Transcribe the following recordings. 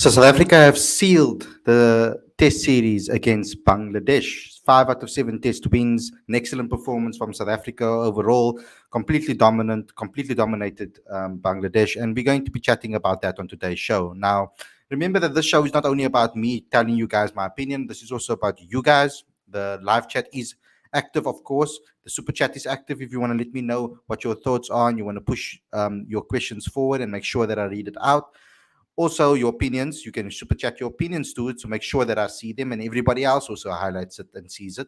So South Africa have sealed the test series against Bangladesh. 5 out of 7 test wins. An excellent performance from South Africa overall. Completely dominant, completely dominated Bangladesh. And we're going to be chatting about that on today's show. Now, remember that this show is not only about me telling you guys my opinion. This is also about you guys. The live chat is active, of course. The super chat is active. If you want to let me know what your thoughts are and you want to push your questions forward and make sure that I read it out. Also, your opinions, you can super chat your opinions to it to make sure that I see them and everybody else also highlights it and sees it.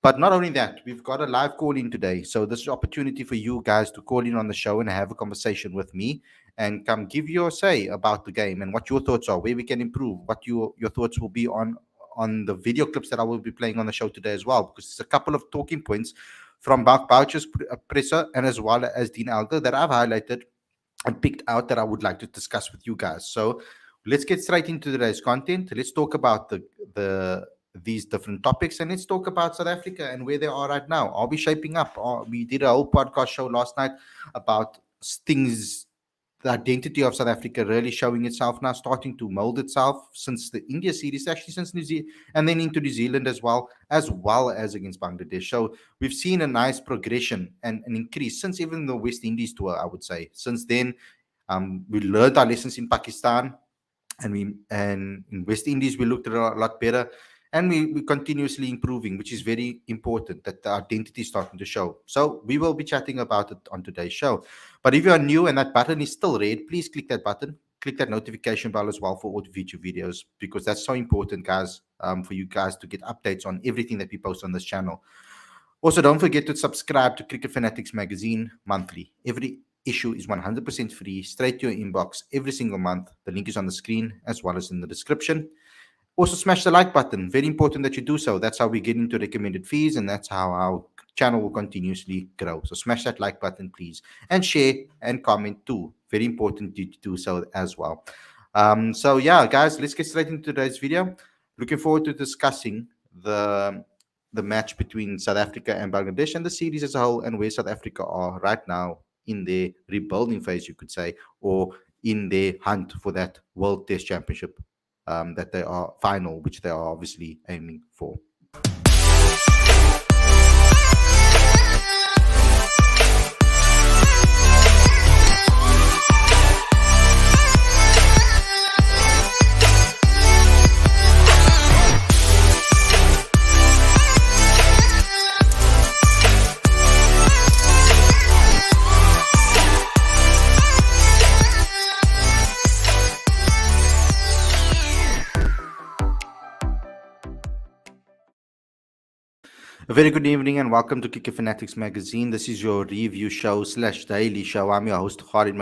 But not only that, we've got a live call in today. So this is an opportunity for you guys to call in on the show and have a conversation with me and come give your say about the game and what your thoughts are, where we can improve, what your thoughts will be on the video clips that I will be playing on the show today as well, because there's a couple of talking points from Boucher's presser and as well as Dean Alger that I've highlighted and picked out that I would like to discuss with you guys. So let's get straight into today's content. Let's talk about these different topics and let's talk about South Africa and where they are right now. Are we shaping up? We did a whole podcast show last night about things, the identity of South Africa really showing itself now, starting to mold itself since the India series, actually since New Zealand, and then into New Zealand as well as against Bangladesh. So we've seen a nice progression and an increase since even the West Indies tour, I would say. Since then, we learned our lessons in Pakistan, and in West Indies we looked at a lot better. And we continuously improving, which is very important that the identity is starting to show. So we will be chatting about it on today's show. But if you are new and that button is still red, please click that button. Click that notification bell as well for all the future videos, because that's so important, guys, for you guys to get updates on everything that we post on this channel. Also, don't forget to subscribe to Cricket Fanatics magazine monthly. Every issue is 100% free, straight to your inbox every single month. The link is on the screen as well as in the description. Also, smash the like button. Very important that you do so. That's how we get into recommended feeds, and that's how our channel will continuously grow. So smash that like button, please. And share and comment too. Very important you do so as well. So yeah, guys, let's get straight into today's video. Looking forward to discussing the match between South Africa and Bangladesh and the series as a whole, and where South Africa are right now in their rebuilding phase, you could say, or in their hunt for that World Test Championship. That they are final, which they are obviously aiming for. A very good evening and welcome to Cricket Fanatics magazine. This is your review show / daily show. I'm your host, Khalid,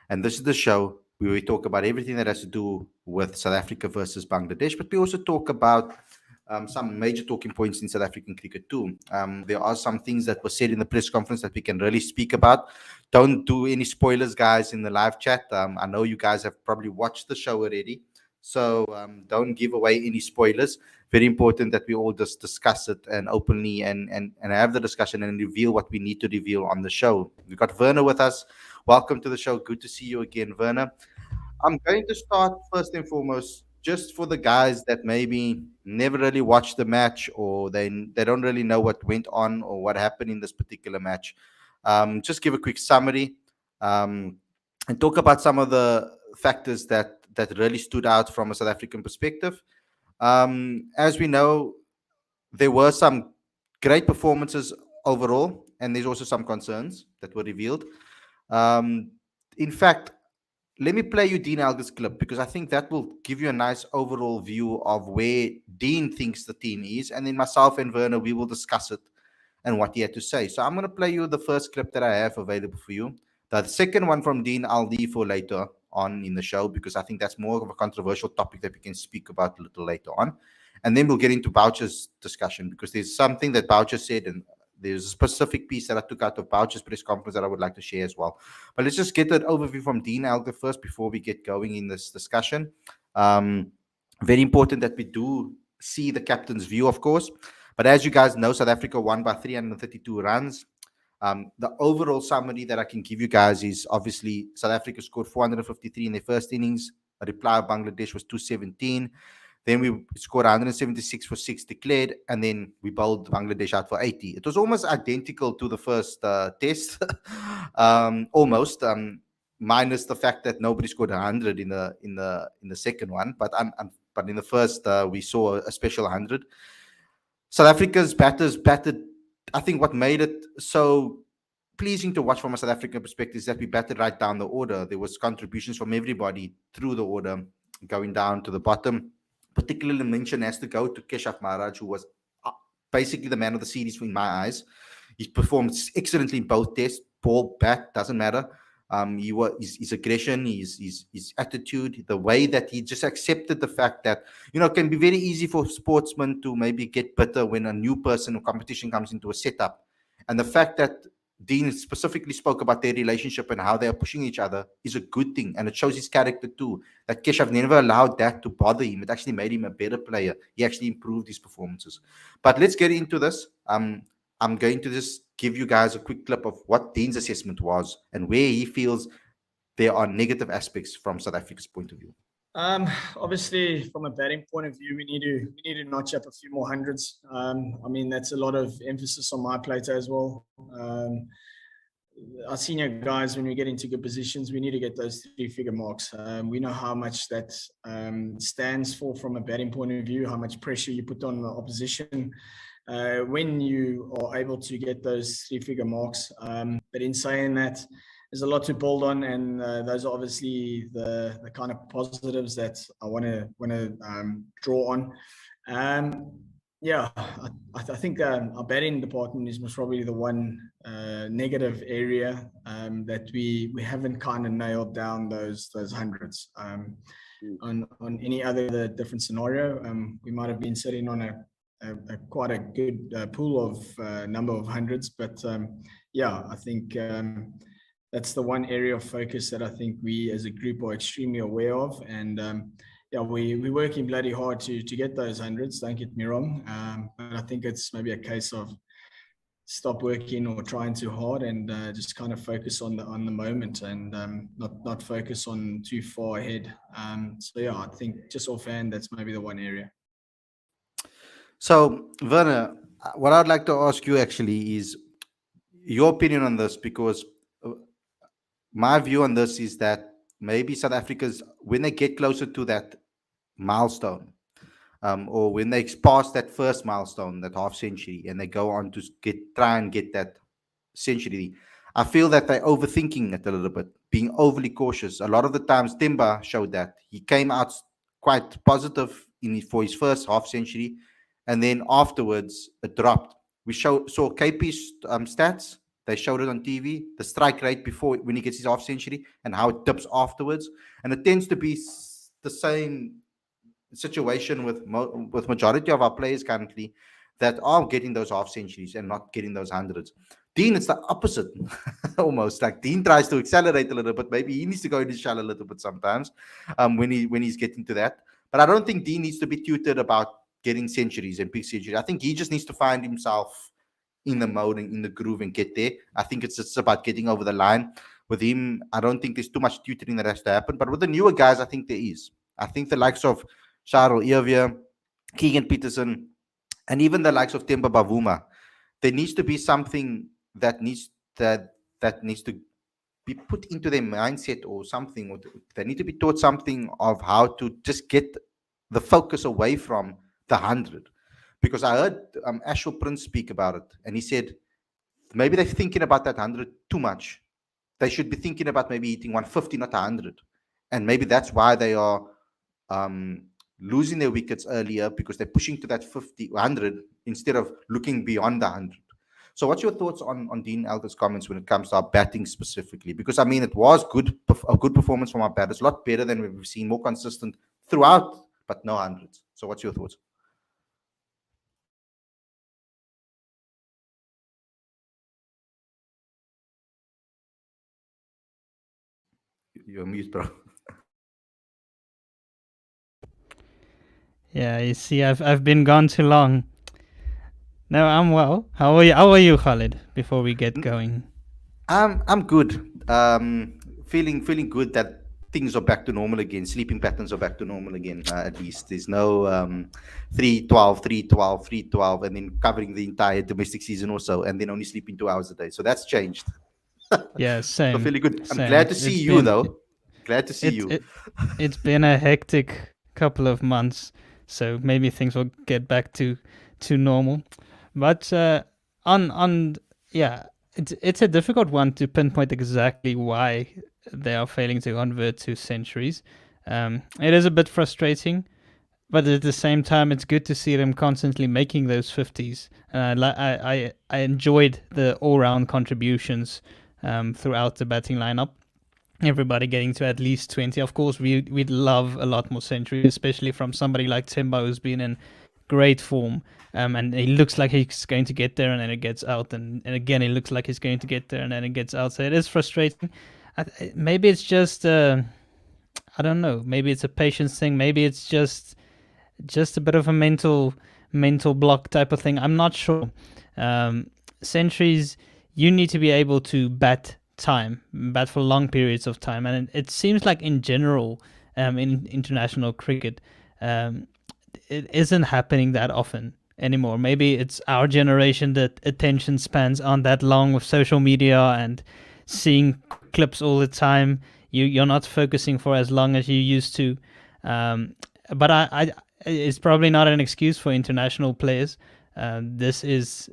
and this is the show where we talk about everything that has to do with South Africa versus Bangladesh, but we also talk about some major talking points in South African cricket too. There are some things that were said in the press conference that we can really speak about. Don't do any spoilers, guys, in the live chat. I know you guys have probably watched the show already, so don't give away any spoilers. Very important that we all just discuss it and openly and have the discussion and reveal what we need to reveal on the show. We've got Werner with us. Welcome to the show. Good to see you again, Werner. I'm going to start first and foremost, just for the guys that maybe never really watched the match, or they don't really know what went on or what happened in this particular match. Just give a quick summary and talk about some of the factors that really stood out from a South African perspective. As we know, there were some great performances overall, and there's also some concerns that were revealed. In fact, let me play you Dean Alger's clip, because I think that will give you a nice overall view of where Dean thinks the team is, and then myself and Werner, we will discuss it and what he had to say. So I'm going to play you the first clip that I have available for you. The second one from Dean, I'll leave for later on in the show, because I think that's more of a controversial topic that we can speak about a little later on. And then we'll get into Boucher's discussion, because there's something that Boucher said, and there's a specific piece that I took out of Boucher's press conference that I would like to share as well. But let's just get an overview from Dean Alger first before we get going in this discussion. Very important that we do see the captain's view, of course. But as you guys know, South Africa won by 332 runs. The overall summary that I can give you guys is obviously South Africa scored 453 in their first innings, A reply of Bangladesh was 217. Then we scored 176 for 6 declared, and then we bowled Bangladesh out for 80. It was almost identical to the first test, almost, minus the fact that nobody scored 100 in the second one. But in the first, we saw a special 100. South Africa's batters batted. I think what made it so pleasing to watch from a South African perspective is that we batted right down the order. There was contributions from everybody through the order, going down to the bottom. Particularly mention has to go to Keshav Maharaj, who was basically the man of the series in my eyes. He performed excellently in both tests, ball, bat, doesn't matter. His aggression, his attitude, the way that he just accepted the fact that, it can be very easy for sportsmen to maybe get bitter when a new person or competition comes into a setup. And the fact that Dean specifically spoke about their relationship and how they are pushing each other is a good thing. And it shows his character too. That Keshav never allowed that to bother him. It actually made him a better player. He actually improved his performances. But let's get into this. I'm going to just give you guys a quick clip of what Dean's assessment was and where he feels there are negative aspects from South Africa's point of view. Obviously, from a batting point of view, we need to notch up a few more hundreds. That's a lot of emphasis on my plate as well. Our senior guys, when we get into good positions, we need to get those 3-figure marks. We know how much that stands for from a batting point of view, how much pressure you put on the opposition when you are able to get those 3-figure marks. But in saying that, there's a lot to build on, and those are obviously the kind of positives that I want to draw on. I think our batting department is most probably the one negative area that we haven't kind of nailed down those hundreds. On any other different scenario, we might have been sitting on a quite a good pool of number of hundreds, but I think that's the one area of focus that I think we as a group are extremely aware of. And we're working bloody hard to get those hundreds, don't get me wrong. But I think it's maybe a case of stop working or trying too hard and just kind of focus on the moment and not focus on too far ahead. I think just offhand, that's maybe the one area. So, Werner, what I'd like to ask you actually is your opinion on this, because my view on this is that maybe South Africa's, when they get closer to that milestone, or when they pass that first milestone, that half century, and they go on to try and get that century, I feel that they're overthinking it a little bit, being overly cautious. A lot of the times, Timba showed that. He came out quite positive for his first half century, and then afterwards it dropped. We saw KP's stats. They showed it on TV, the strike rate before when he gets his half century and how it dips afterwards. And it tends to be the same situation with majority of our players currently that are getting those half centuries and not getting those hundreds. Dean, it's the opposite. Almost like Dean tries to accelerate a little bit. Maybe he needs to go in his shell a little bit sometimes when he's getting to that. But I don't think Dean needs to be tutored about getting centuries and big centuries. I think he just needs to find himself in the mode and in the groove and get there. I think it's just about getting over the line. With him, I don't think there's too much tutoring that has to happen. But with the newer guys, I think there is. I think the likes of Charles Evier, Keegan Peterson, and even the likes of Temba Bavuma, there needs to be something that needs to be put into their mindset or something. Or they need to be taught something of how to just get the focus away from the 100. Because I heard Ashwell Prince speak about it, and he said maybe they're thinking about that 100 too much. They should be thinking about maybe hitting 150, not 100. And maybe that's why they are losing their wickets earlier, because they're pushing to that 50, 100 instead of looking beyond the 100. So what's your thoughts on Dean Elder's comments when it comes to our batting specifically? Because, it was a good performance from our batters, a lot better than we've seen, more consistent throughout, but no hundreds. So what's your thoughts? You're mute, bro. Yeah, you see, I've been gone too long. No, I'm well. How are you, Khalid? Before we get going, I'm good. Feeling good that things are back to normal again. Sleeping patterns are back to normal again. At least there's no 3-12, 3-12, 3-12, and then covering the entire domestic season or so, and then only sleeping 2 hours a day. So that's changed. Yeah, So same, fairly good. I'm same. glad to see you though. Glad to see It you. it it's been a hectic couple of months, so maybe things will get back to normal. But on yeah, it's a difficult one to pinpoint exactly why they are failing to convert to centuries. It is a bit frustrating, but at the same time, it's good to see them constantly making those 50s. I enjoyed the all round contributions throughout the batting lineup. Everybody getting to at least 20. Of course, we'd love a lot more centuries, especially from somebody like Timbo, who's been in great form. And he looks like he's going to get there, and then it gets out. And again, he looks like he's going to get there, and then it gets out. So it is frustrating. Maybe it's just, I don't know, maybe it's a patience thing. Maybe it's just a bit of a mental block type of thing. I'm not sure. Centuries, you need to be able to bat for long periods of time, and it seems like in general, in international cricket, it isn't happening that often anymore. Maybe it's our generation that attention spans aren't that long with social media and seeing clips all the time. You're not focusing for as long as you used to. But I it's probably not an excuse for international players. This is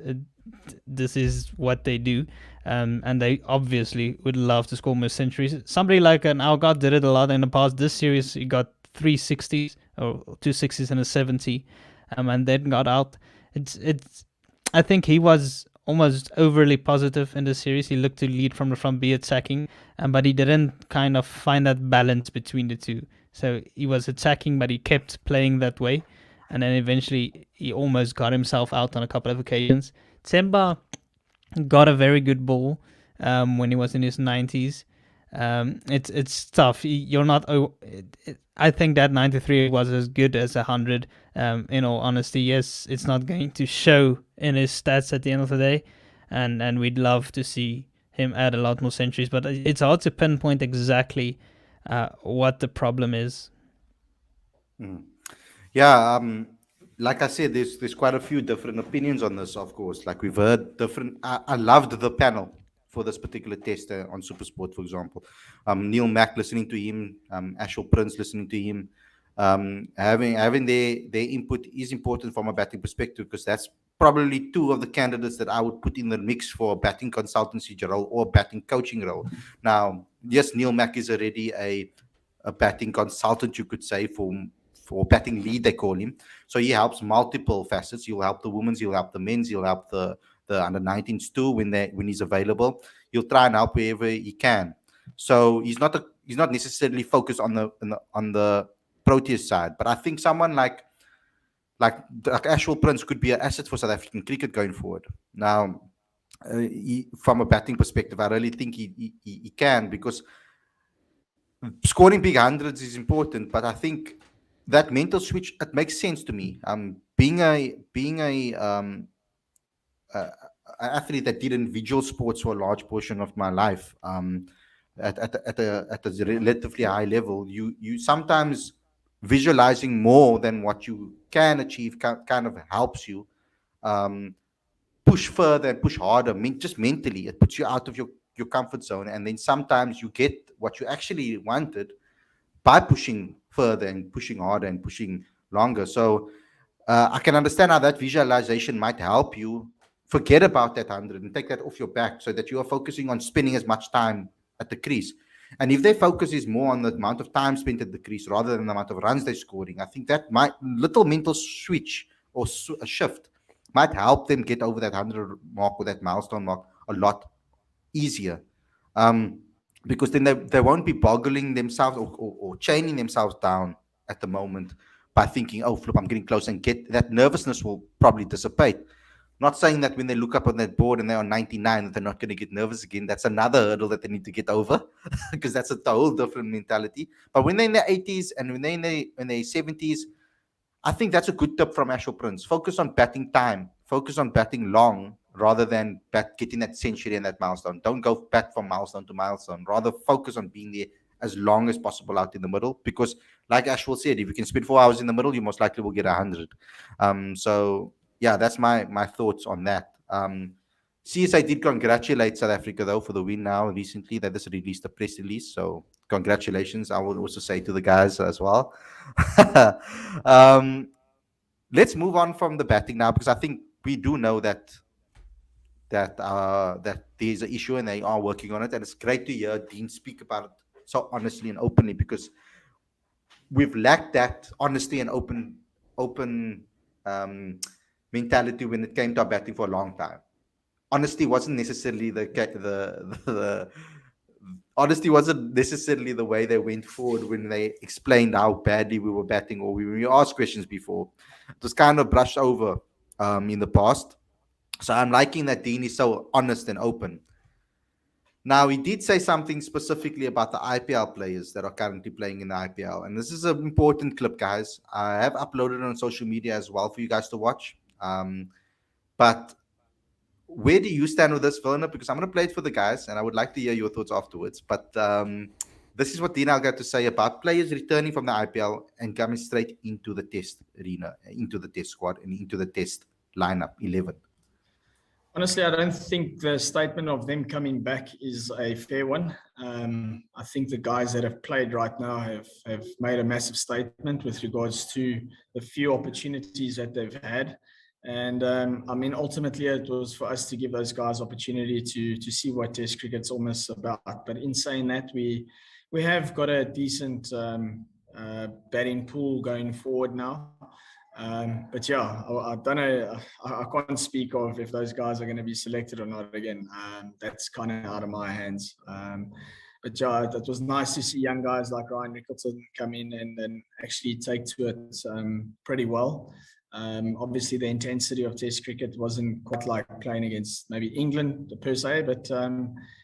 what they do, and they obviously would love to score more centuries. Somebody like an Algott did it a lot in the past. This series, he got 360s or 260s and a 70, and then got out. It's. I think he was almost overly positive in the series. He looked to lead from the front, be attacking, but he didn't kind of find that balance between the two. So he was attacking, but he kept playing that way. And then eventually he almost got himself out on a couple of occasions. Temba got a very good ball when he was in his 90s. It's tough. You're not. I think that 93 was as good as 100. In all honesty, yes, it's not going to show in his stats at the end of the day, and we'd love to see him add a lot more centuries. But it's hard to pinpoint exactly what the problem is. Yeah, like I said, there's quite a few different opinions on this. Of course, like we've heard different. I loved the panel for this particular test on Supersport, for example. Neil Mack listening to him, Ashel Prince listening to him. Having their input is important from a batting perspective, because that's probably two of the candidates that I would put in the mix for a batting consultancy role or batting coaching role. Now, yes, Neil Mack is already a batting consultant, you could say, for batting lead, they call him. So he helps multiple facets. He'll help the women's, he'll help the men's, he'll help the under 19s too when he's available. He'll try and help wherever he can. So he's not necessarily focused on the Proteas side. But I think someone like Ashwell Prince could be an asset for South African cricket going forward. Now, from a batting perspective, I really think he can, because scoring big hundreds is important, but I think that mental switch, it makes sense to me. Being a athlete that did individual sports for a large portion of my life, at a relatively high level, you sometimes visualizing more than what you can achieve kind of helps you push further and push harder. Just mentally, it puts you out of your comfort zone, and then sometimes you get what you actually wanted by pushing further and pushing harder and pushing longer. So I can understand how that visualization might help you forget about that 100 and take that off your back, so that you are focusing on spending as much time at the crease. And if their focus is more on the amount of time spent at the crease rather than the amount of runs they're scoring, I think that might little mental switch or a shift might help them get over that 100 mark or that milestone mark a lot easier. Because then they won't be boggling themselves or chaining themselves down at the moment by thinking, oh, flip, I'm getting close, and get that nervousness will probably dissipate. Not saying that when they look up on that board and they're on 99 that they're not going to get nervous again. That's another hurdle that they need to get over, because that's a whole different mentality. But when they're in their 80s and when they're in their 70s, I think that's a good tip from Ashwell Prince. Focus on batting time. Focus on batting long rather than getting that century and that milestone. Don't go bat from milestone to milestone. Rather focus on being there as long as possible out in the middle, because like Ashwell said, if you can spend 4 hours in the middle, you most likely will get 100. So yeah, that's my thoughts on that. CSA did congratulate South Africa though for the win now recently. They just released a press release, so congratulations. I would also say to the guys as well. um, let's move on from the batting now, because I think we do know that there's an issue and they are working on it, and it's great to hear Dean speak about it so honestly and openly, because we've lacked that honesty and open mentality when it came to our batting for a long time. Honesty wasn't necessarily the honesty wasn't necessarily the way they went forward when they explained how badly we were batting, or when we asked questions before. It was kind of brushed over in the past. So I'm liking that Dean is so honest and open. Now, he did say something specifically about the IPL players that are currently playing in the IPL. And this is an important clip, guys. I have uploaded it on social media as well for you guys to watch. But where do you stand with this, Werner? Because I'm going to play it for the guys, and I would like to hear your thoughts afterwards. But this is what Dean got to say about players returning from the IPL and coming straight into the test arena, into the test squad, and into the test lineup 11. Honestly, I don't think the statement of them coming back is a fair one. I think the guys that have played right now have made a massive statement with regards to the few opportunities that they've had. And I mean, ultimately, it was for us to give those guys opportunity to see what Test cricket's almost about. But in saying that, we have got a decent batting pool going forward now. But yeah, I don't know. I can't speak of if those guys are going to be selected or not again. That's kind of out of my hands. But yeah, it was nice to see young guys like Ryan Nicholson come in and actually take to it pretty well. Obviously, the intensity of Test cricket wasn't quite like playing against maybe England per se, but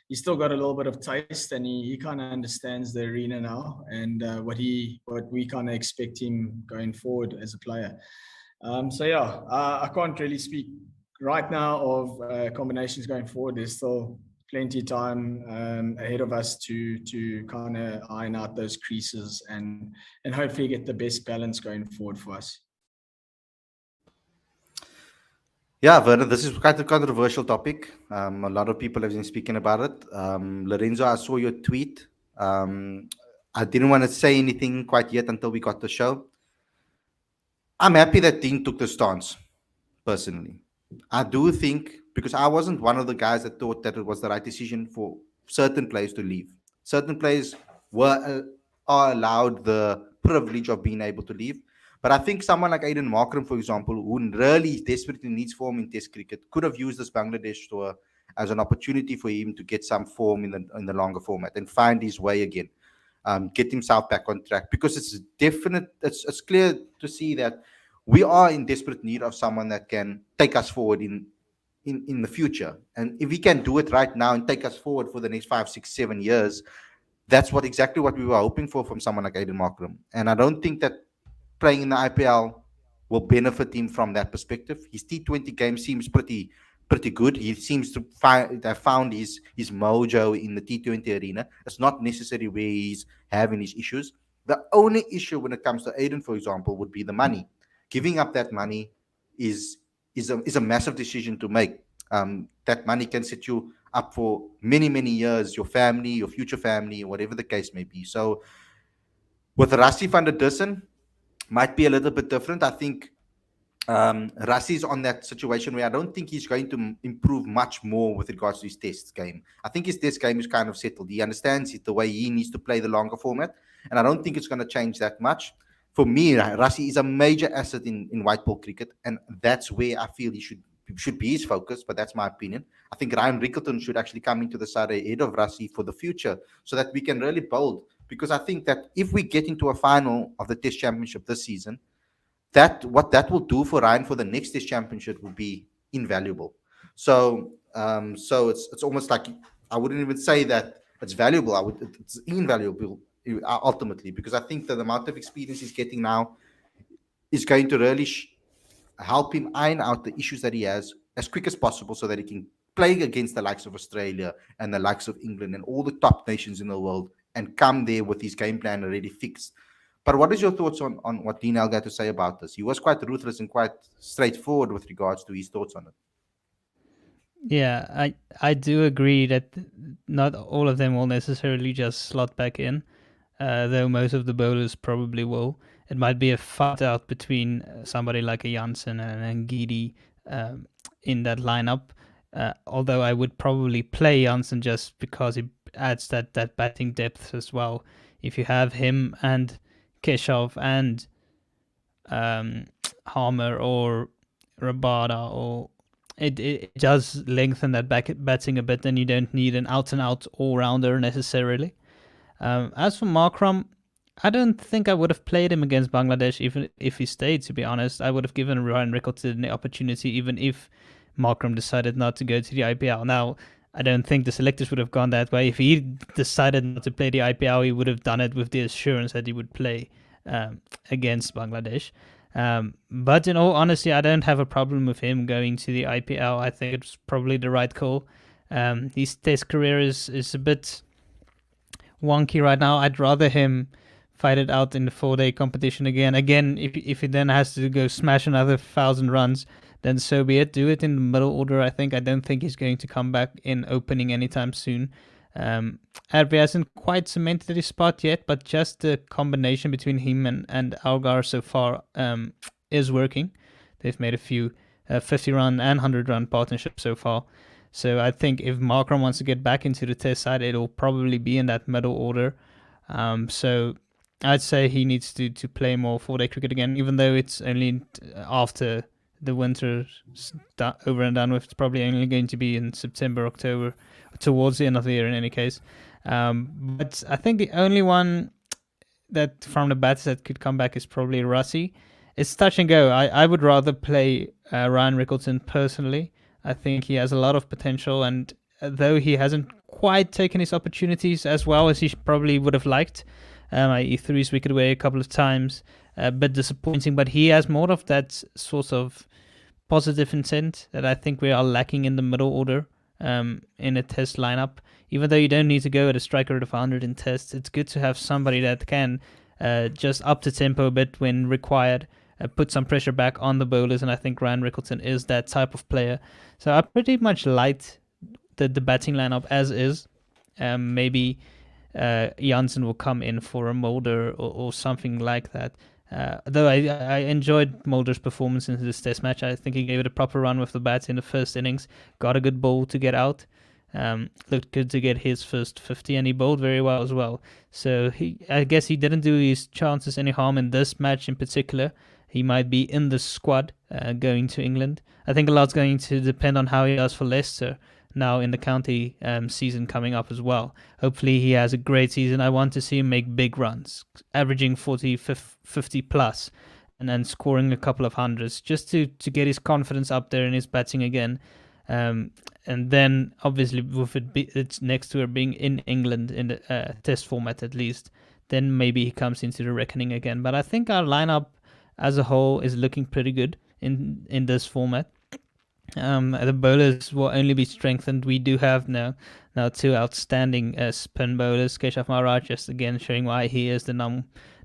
he still got a little bit of taste, and he kind of understands the arena now and what we kind of expect him going forward as a player. So yeah, I can't really speak right now of combinations going forward. There's still plenty of time ahead of us to kind of iron out those creases and hopefully get the best balance going forward for us. Yeah, Werner, this is quite a controversial topic. A lot of people have been speaking about it. Lorenzo, I saw your tweet. I didn't want to say anything quite yet until we got the show. I'm happy that Dean took the stance, personally. I do think, because I wasn't one of the guys that thought that it was the right decision for certain players to leave. Certain players are allowed the privilege of being able to leave. But I think someone like Aiden Markram, for example, who really desperately needs form in Test cricket, could have used this Bangladesh tour as an opportunity for him to get some form in the longer format and find his way again, get himself back on track. Because it's definite, it's clear to see that we are in desperate need of someone that can take us forward in the future. And if we can do it right now and take us forward for the next 5, 6, 7 years, that's exactly what we were hoping for from someone like Aiden Markram. And I don't think that playing in the IPL will benefit him from that perspective. His T20 game seems pretty good. He seems to have found his mojo in the T20 arena. It's not necessarily where he's having his issues. The only issue when it comes to Aiden, for example, would be the money. Giving up that money is a massive decision to make. That money can set you up for many, many years, your family, your future family, whatever the case may be. So with Rassie van der Dussen, might be a little bit different. I think Rassie's on that situation where I don't think he's going to improve much more with regards to his test game. I think his test game is kind of settled. He understands it, the way he needs to play the longer format, and I don't think it's going to change that much. For me, Rassie is a major asset in white ball cricket, and that's where I feel he should be his focus, but that's my opinion. I think Ryan Rickelton should actually come into the side ahead of Rassie for the future so that we can really build. Because I think that if we get into a final of the Test Championship this season, what that will do for Ryan for the next Test Championship will be invaluable. So it's almost like I wouldn't even say that it's valuable. It's invaluable ultimately, because I think that the amount of experience he's getting now is going to really help him iron out the issues that he has as quick as possible so that he can play against the likes of Australia and the likes of England and all the top nations in the world and come there with his game plan already fixed. But what is your thoughts on what Dean Elgar had to say about this? He was quite ruthless and quite straightforward with regards to his thoughts on it. Yeah, I do agree that not all of them will necessarily just slot back in, though most of the bowlers probably will. It might be a fight out between somebody like a Janssen and a Ngidi in that lineup. Although I would probably play Janssen just because he adds that batting depth as well. If you have him and Keshav and Harmer or Rabada, or it does lengthen that batting a bit, and you don't need an out-and-out all-rounder necessarily. As for Markram, I don't think I would have played him against Bangladesh even if he stayed, to be honest. I would have given Ryan Rickleton the opportunity even if Markram decided not to go to the IPL. Now, I don't think the selectors would have gone that way. If he decided not to play the IPL, he would have done it with the assurance that he would play against Bangladesh. But in all honesty, I don't have a problem with him going to the IPL. I think it's probably the right call. His test career is a bit wonky right now. I'd rather him fight it out in the 4-day competition again. If he then has to go smash another 1,000 runs, then so be it. Do it in the middle order, I think. I don't think he's going to come back in opening anytime soon. Arbi hasn't quite cemented his spot yet, but just the combination between him and Algar so far is working. They've made a few 50-run and 100-run partnerships so far. So I think if Markram wants to get back into the test side, it'll probably be in that middle order. So I'd say he needs to play more 4-day cricket again, even though it's only after the winter over and done with. It's probably only going to be in September, October, towards the end of the year in any case. But I think the only one that from the bats that could come back is probably Rassi. It's touch and go. I would rather play Ryan Rickleton personally. I think he has a lot of potential, and though he hasn't quite taken his opportunities as well as he probably would have liked, he threw his wicket away a couple of times, a bit disappointing, but he has more of that sort of positive intent that I think we are lacking in the middle order in a test lineup. Even though you don't need to go at a strike rate of 100 in tests, it's good to have somebody that can just up the tempo a bit when required, put some pressure back on the bowlers, and I think Ryan Rickleton is that type of player. So I pretty much liked the batting lineup as is. Maybe Janssen will come in for a Mulder or something like that. Though I enjoyed Mulder's performance in this test match. I think he gave it a proper run with the bats in the first innings, got a good ball to get out, looked good to get his first 50, and he bowled very well as well. So I guess he didn't do his chances any harm in this match in particular. He might be in the squad going to England. I think a lot's going to depend on how he does for Leicester now in the county season coming up as well. Hopefully he has a great season. I want to see him make big runs, averaging 40, 50 plus, and then scoring a couple of hundreds just to get his confidence up there in his batting again. And then obviously with it's next to it being in England in the test format at least, then maybe he comes into the reckoning again. But I think our lineup as a whole is looking pretty good in this format. The bowlers will only be strengthened. We do have now two outstanding spin bowlers. Keshav Maharaj just again showing why he is the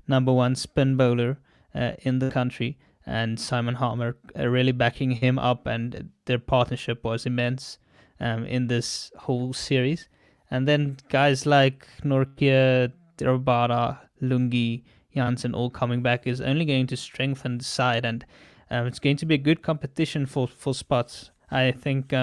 number one spin bowler in the country, and Simon Harmer really backing him up, and their partnership was immense in this whole series. And then guys like Norkia, Rabada, Lungi, Janssen all coming back is only going to strengthen the side, and it's going to be a good competition for spots. I think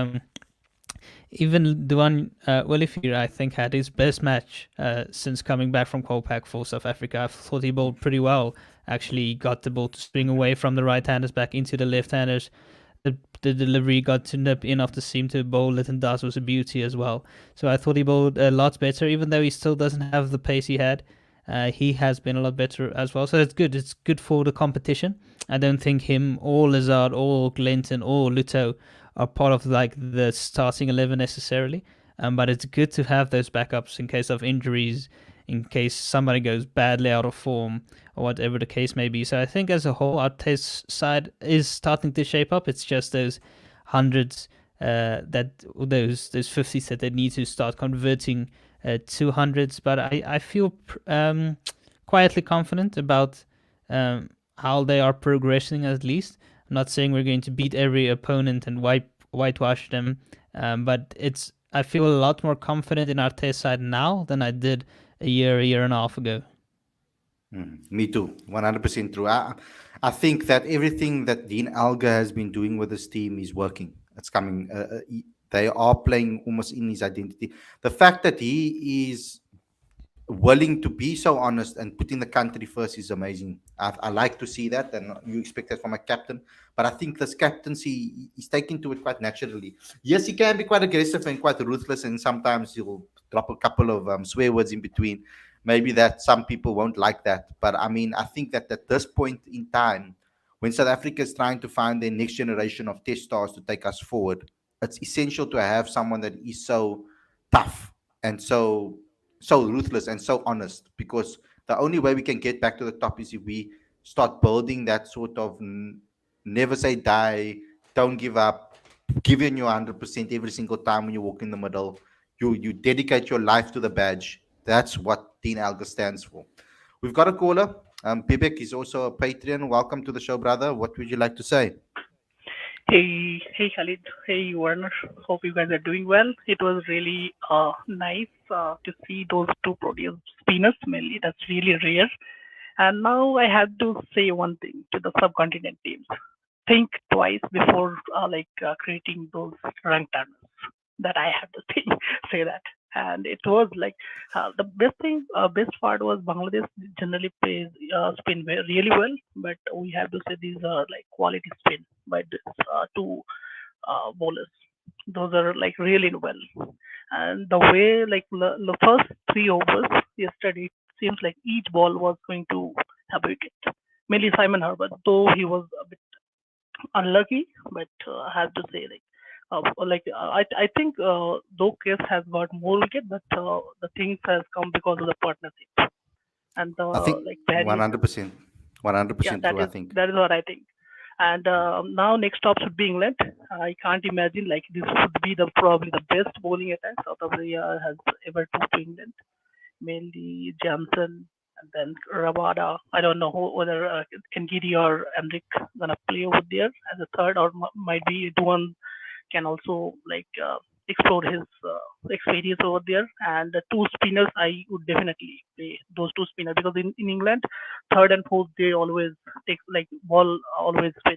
even Duan Willifear, I think, had his best match since coming back from Kolpak for South Africa. I thought he bowled pretty well. Actually got the ball to swing away from the right-handers back into the left-handers. The delivery got to nip in off the seam to bowl. Lytton Das was a beauty as well. So I thought he bowled a lot better, even though he still doesn't have the pace he had. He has been a lot better as well, so it's good. It's good for the competition. I don't think him or Lazard or Glenton or Luto are part of like the starting 11 necessarily, but it's good to have those backups in case of injuries, in case somebody goes badly out of form or whatever the case may be. So I think as a whole our test side is starting to shape up. It's just those hundreds, those 50s that they need to start converting 200s, but I feel quietly confident about how they are progressing. At least I'm not saying we're going to beat every opponent and whitewash them, but I feel a lot more confident in our test side now than I did a year and a half ago. Me too, 100% true. I think that everything that Dean Alga has been doing with his team is working. It's coming. They are playing almost in his identity. The fact that he is willing to be so honest and putting the country first is amazing. I like to see that, and you expect that from a captain. But I think this captaincy is taken to it quite naturally. Yes, he can be quite aggressive and quite ruthless, and sometimes he'll drop a couple of swear words in between. Maybe that some people won't like that, but I mean, I think that at this point in time, when South Africa is trying to find their next generation of test stars to take us forward, it's essential to have someone that is so tough and so ruthless and so honest, because the only way we can get back to the top is if we start building that sort of never say die, don't give up, give in your 100% every single time when you walk in the middle. You dedicate your life to the badge. That's what Dean Alga stands for. We've got a caller. Bibek is also a Patreon. Welcome to the show, brother. What would you like to say? Hey, Khalid. Hey, Warner. Hope you guys are doing well. It was really nice to see those two Proteus spinners mainly. That's really rare. And now I have to say one thing to the subcontinent teams: think twice before creating those rank turners. That I have to say that. And it was like the best thing, best part was Bangladesh generally plays spin really well, but we have to say these are like quality spin by these two bowlers. Those are like really well. And the way like the first 3 overs yesterday, it seems like each ball was going to have a wicket. Mainly Simon Herbert, though he was a bit unlucky, but I have to say I think though Case has got more wicket, but the things has come because of the partnership and the I think like very 100%, yeah 100% true. I think. that is what I think. And now next stop should be England. I can't imagine like this would be the probably the best bowling attack South Africa has ever took to England. Mainly Johnson and then Rabada. I don't know whether Ngidi or Emrick gonna play over there as a third, or might be Duan can also explore his experience over there. And the two spinners, I would definitely play those two spinners because in England, third and fourth they always take like ball always spin.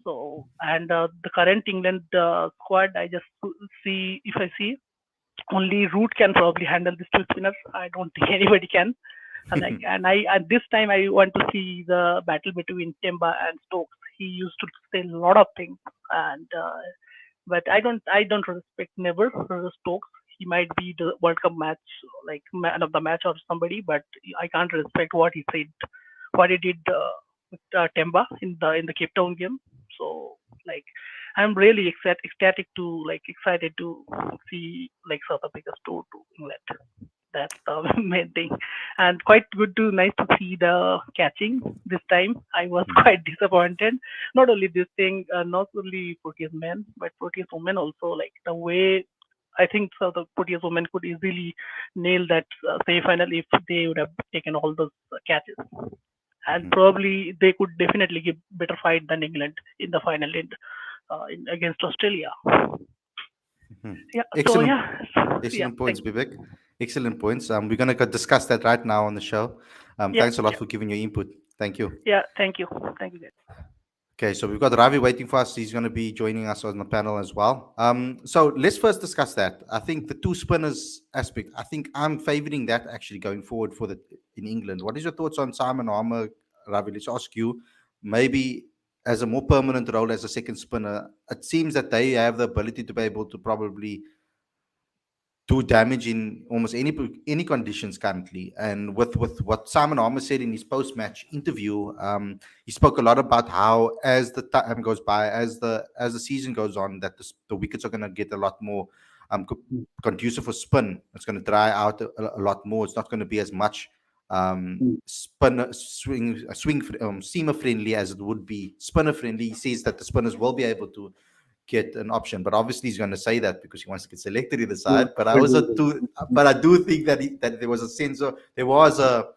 So and the current England squad, I just see if I see only Root can probably handle these two spinners. I don't think anybody can. And I at this time I want to see the battle between Temba and Stokes. He used to say a lot of things, and but I don't respect never Stokes. He might be the World Cup match like man of the match or somebody, but I can't respect what he said, what he did with Temba in the Cape Town game. So like I'm really ecstatic to excited to see like South Africa's tour to England. That's the main thing, and quite good to nice to see the catching this time. I was quite disappointed. Not only this thing, not only Proteas men, but Proteas women also. Like the way I think so, the Proteas women could easily nail that semi-final if they would have taken all those catches, and probably they could definitely give better fight than England in the final against Australia. Yeah. So Excellent, yeah, yeah. excellent points, Bibek. Excellent points. We're going to discuss that right now on the show. Yeah, Thanks a lot yeah, for giving your input. Thank you. yeah. Thank you, guys. Okay, so we've got Ravi waiting for us. He's going to be joining us on the panel as well. So let's first discuss that. I think the two spinners aspect. I think I'm favoring that actually going forward for the in England. What is your thoughts on Simon Harmer, Ravi? Let's ask you. Maybe as a more permanent role as a second spinner, it seems that they have the ability to be able to probably do damage in almost any conditions currently. And with what Simon Harmer said in his post match interview, he spoke a lot about how as the time goes by, as the season goes on, that the wickets are going to get a lot more conducive for spin. It's going to dry out a lot more. It's not going to be as much swing seamer friendly as it would be spinner friendly. He says that the spinners will be able to get an option. But obviously, he's going to say that because he wants to get selected in the side. But I do think that there was a sense of there was a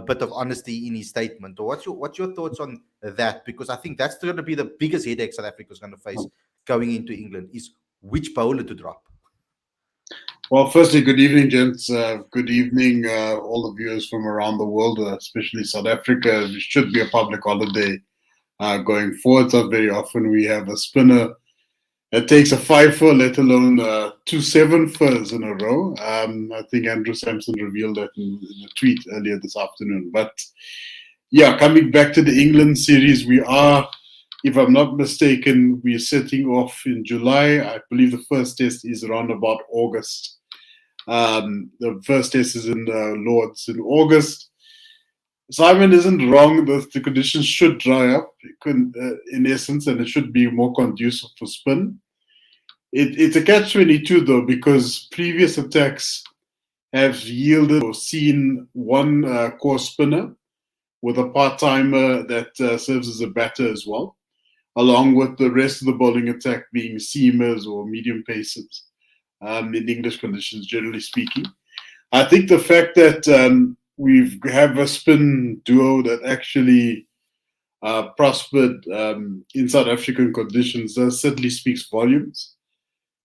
bit of honesty in his statement. Or what's your thoughts on that? Because I think that's going to be the biggest headache South Africa is going to face going into England is which bowler to drop. Well, firstly, good evening, gents. Good evening, all the viewers from around the world, especially South Africa. It should be a public holiday going forward. Not very often we have a spinner that takes a 5-4, let alone 2 7-4s in a row. I think Andrew Sampson revealed that in a tweet earlier this afternoon. But yeah, coming back to the England series, we are, if I'm not mistaken, we're setting off in July. I believe the first test is around about August. The first test is in Lords in August. Simon isn't wrong. The conditions should dry up in essence, and it should be more conducive for spin. It's a catch-22 though, because previous attacks have yielded or seen one core spinner with a part-timer that serves as a batter as well, along with the rest of the bowling attack being seamers or medium pacers. In English conditions, generally speaking. I think the fact that we have a spin duo that actually prospered in South African conditions certainly speaks volumes.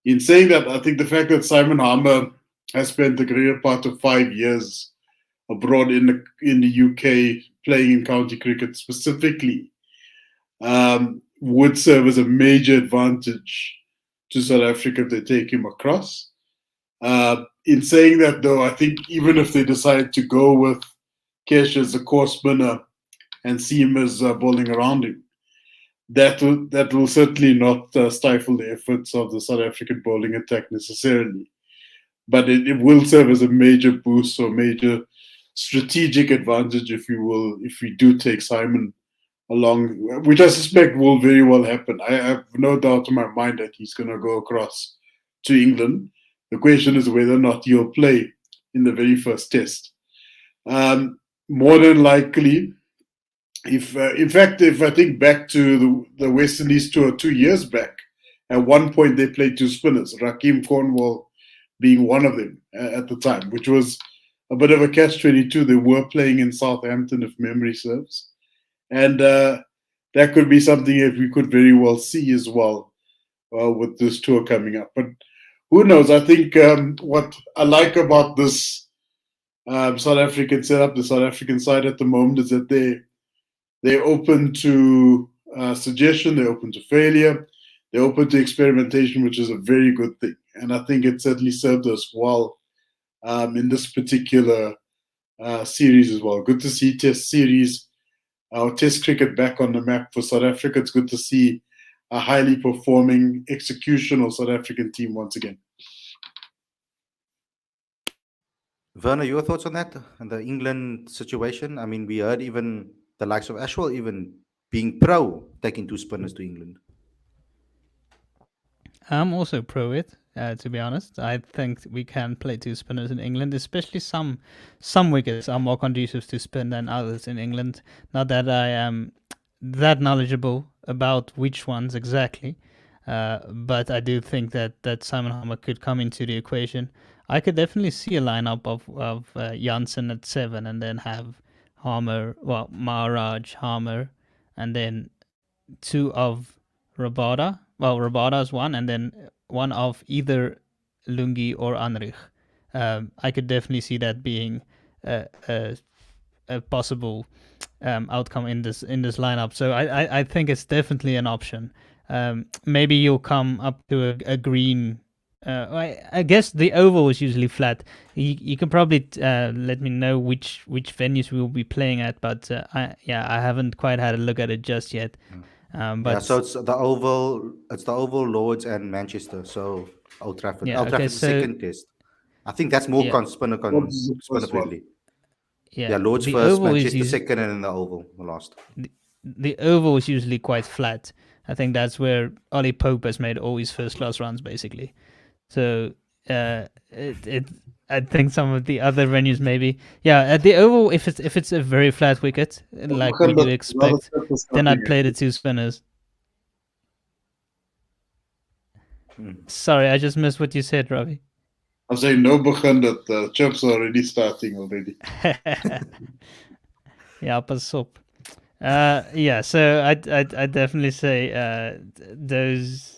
In saying that, I think the fact that Simon Harmer has spent the greater part of 5 years abroad in the UK playing in county cricket specifically would serve as a major advantage to South Africa if they take him across. In saying that, though, I think even if they decide to go with Kesh as a core spinner and see him as bowling around him, that will certainly not stifle the efforts of the South African bowling attack necessarily. But it will serve as a major boost or major strategic advantage, if you will, if we do take Simon along, which I suspect will very well happen. I have no doubt in my mind that he's going to go across to England. The question is whether or not he'll play in the very first test. More than likely, if I think back to the West Indies tour 2 years back, at one point they played 2 spinners, Rakeem Cornwall being one of them at the time, which was a bit of a catch-22. They were playing in Southampton, if memory serves. And that could be something that we could very well see as well with this tour coming up. But who knows? I think what I like about this South African setup, the South African side at the moment, is that they're open to suggestion, they're open to failure, they're open to experimentation, which is a very good thing. And I think it certainly served us well in this particular series as well. Good to see Test series. Our Test cricket back on the map for South Africa. It's good to see a highly performing executional South African team once again. Werner, your thoughts on that and the England situation? I mean, we heard even the likes of Ashwell even being pro taking 2 spinners to England. I'm also pro it, to be honest. I think we can play 2 spinners in England, especially some wickets are more conducive to spin than others in England. Not that I am that knowledgeable about which ones exactly, but I do think that Simon Harmer could come into the equation. I could definitely see a lineup of Janssen at 7 and then have Harmer, Maharaj, Harmer, and then 2 of Rabada. Well, Rabada's one, and then one of either Lungi or Anrich. I could definitely see that being a possible outcome in this lineup. So I think it's definitely an option. Maybe you'll come up to a green. I guess the oval is usually flat. You can probably let me know which venues we will be playing at, but I haven't quite had a look at it just yet. But so it's the Oval, Lords, and Manchester. So Old Trafford. Yeah, Old Trafford's the second test. I think that's more spinner friendly. Yeah, Lords the first, Oval is Manchester second, and then the Oval the last. The Oval is usually quite flat. I think that's where Ollie Pope has made all his first class runs, basically. So I think some of the other venues maybe. Yeah, at the Oval, if it's a very flat wicket, like we do expect, then I'd play the 2 spinners. Sorry, I just missed what you said, Ravi. I'm saying no begin that the chips are already starting already. Yeah, pas op. Yeah, so I'd definitely say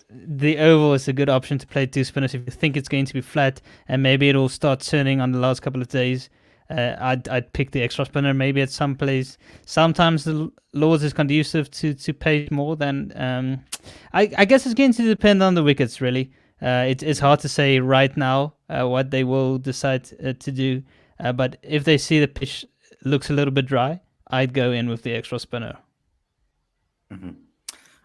the oval is a good option to play two spinners if you think it's going to be flat and maybe it'll start turning on the last couple of days. I'd pick the extra spinner maybe at some place. Sometimes the Lords is conducive to pace more than. I guess it's going to depend on the wickets really. It's hard to say right now what they will decide to do, but if they see the pitch looks a little bit dry, I'd go in with the extra spinner.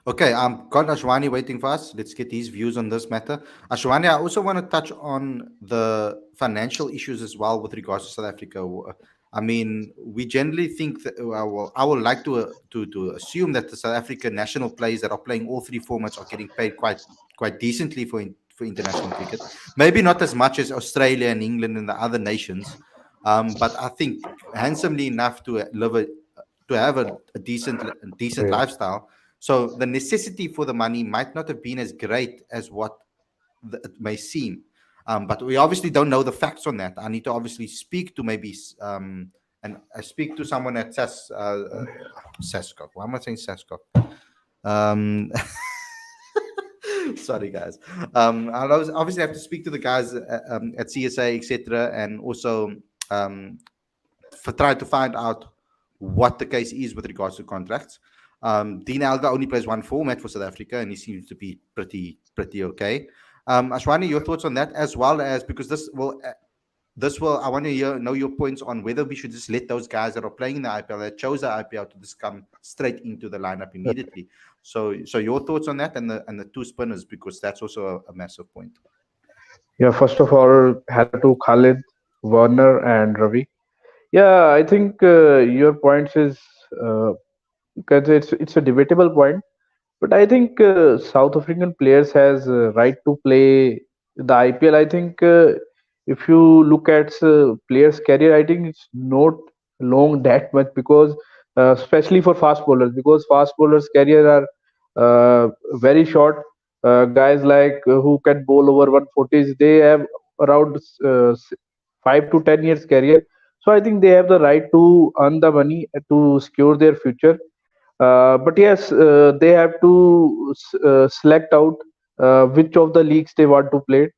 Okay, got Ashwani waiting for us. Let's get his views on this matter. Ashwani, I also want to touch on the financial issues as well with regards to South Africa. I mean, we generally think that, well, I would like to assume that the South African national players that are playing all three formats are getting paid quite decently for international cricket. Maybe not as much as Australia and England and the other nations, but I think handsomely enough to have a decent lifestyle. So the necessity for the money might not have been as great as what it may seem. But we obviously don't know the facts on that. I need to obviously speak to maybe and I speak to someone at Sascock. Why am I saying Sascock? Sorry, guys. I'll obviously have to speak to the guys at CSA, etc., and also for try to find out what the case is with regards to contracts. Dean Elgar only plays one format for South Africa, and he seems to be pretty okay. Ashwani, your thoughts on that, as well as because this will. I want to know your points on whether we should just let those guys that are playing in the IPL, that chose the IPL, to just come straight into the lineup immediately. So your thoughts on that and the two spinners, because that's also a massive point. Yeah, first of all, hello to Khalid, Warner, and Ravi. Yeah, I think your points is because it's a debatable point, but I think South African players has right to play the IPL. I think if you look at players' career, I think it's not long that much because especially for fast bowlers, because fast bowlers' career are very short. Guys like who can bowl over 140s, they have around 5 to 10 years career. So I think they have the right to earn the money to secure their future. But yes, they have to select out which of the leagues they want to play.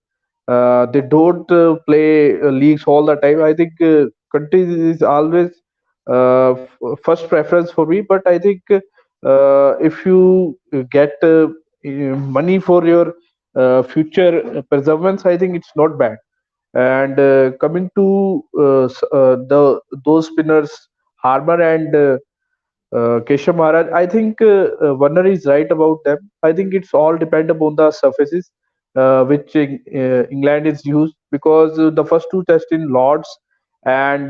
They don't play leagues all the time. I think countries is always first preference for me. But I think if you get money for your future preservance, I think it's not bad. And coming to the those spinners, Harbour and Keshav Maharaj, I think Warner is right about them. I think it's all depend upon the surfaces which England is used because the first two tests in Lords and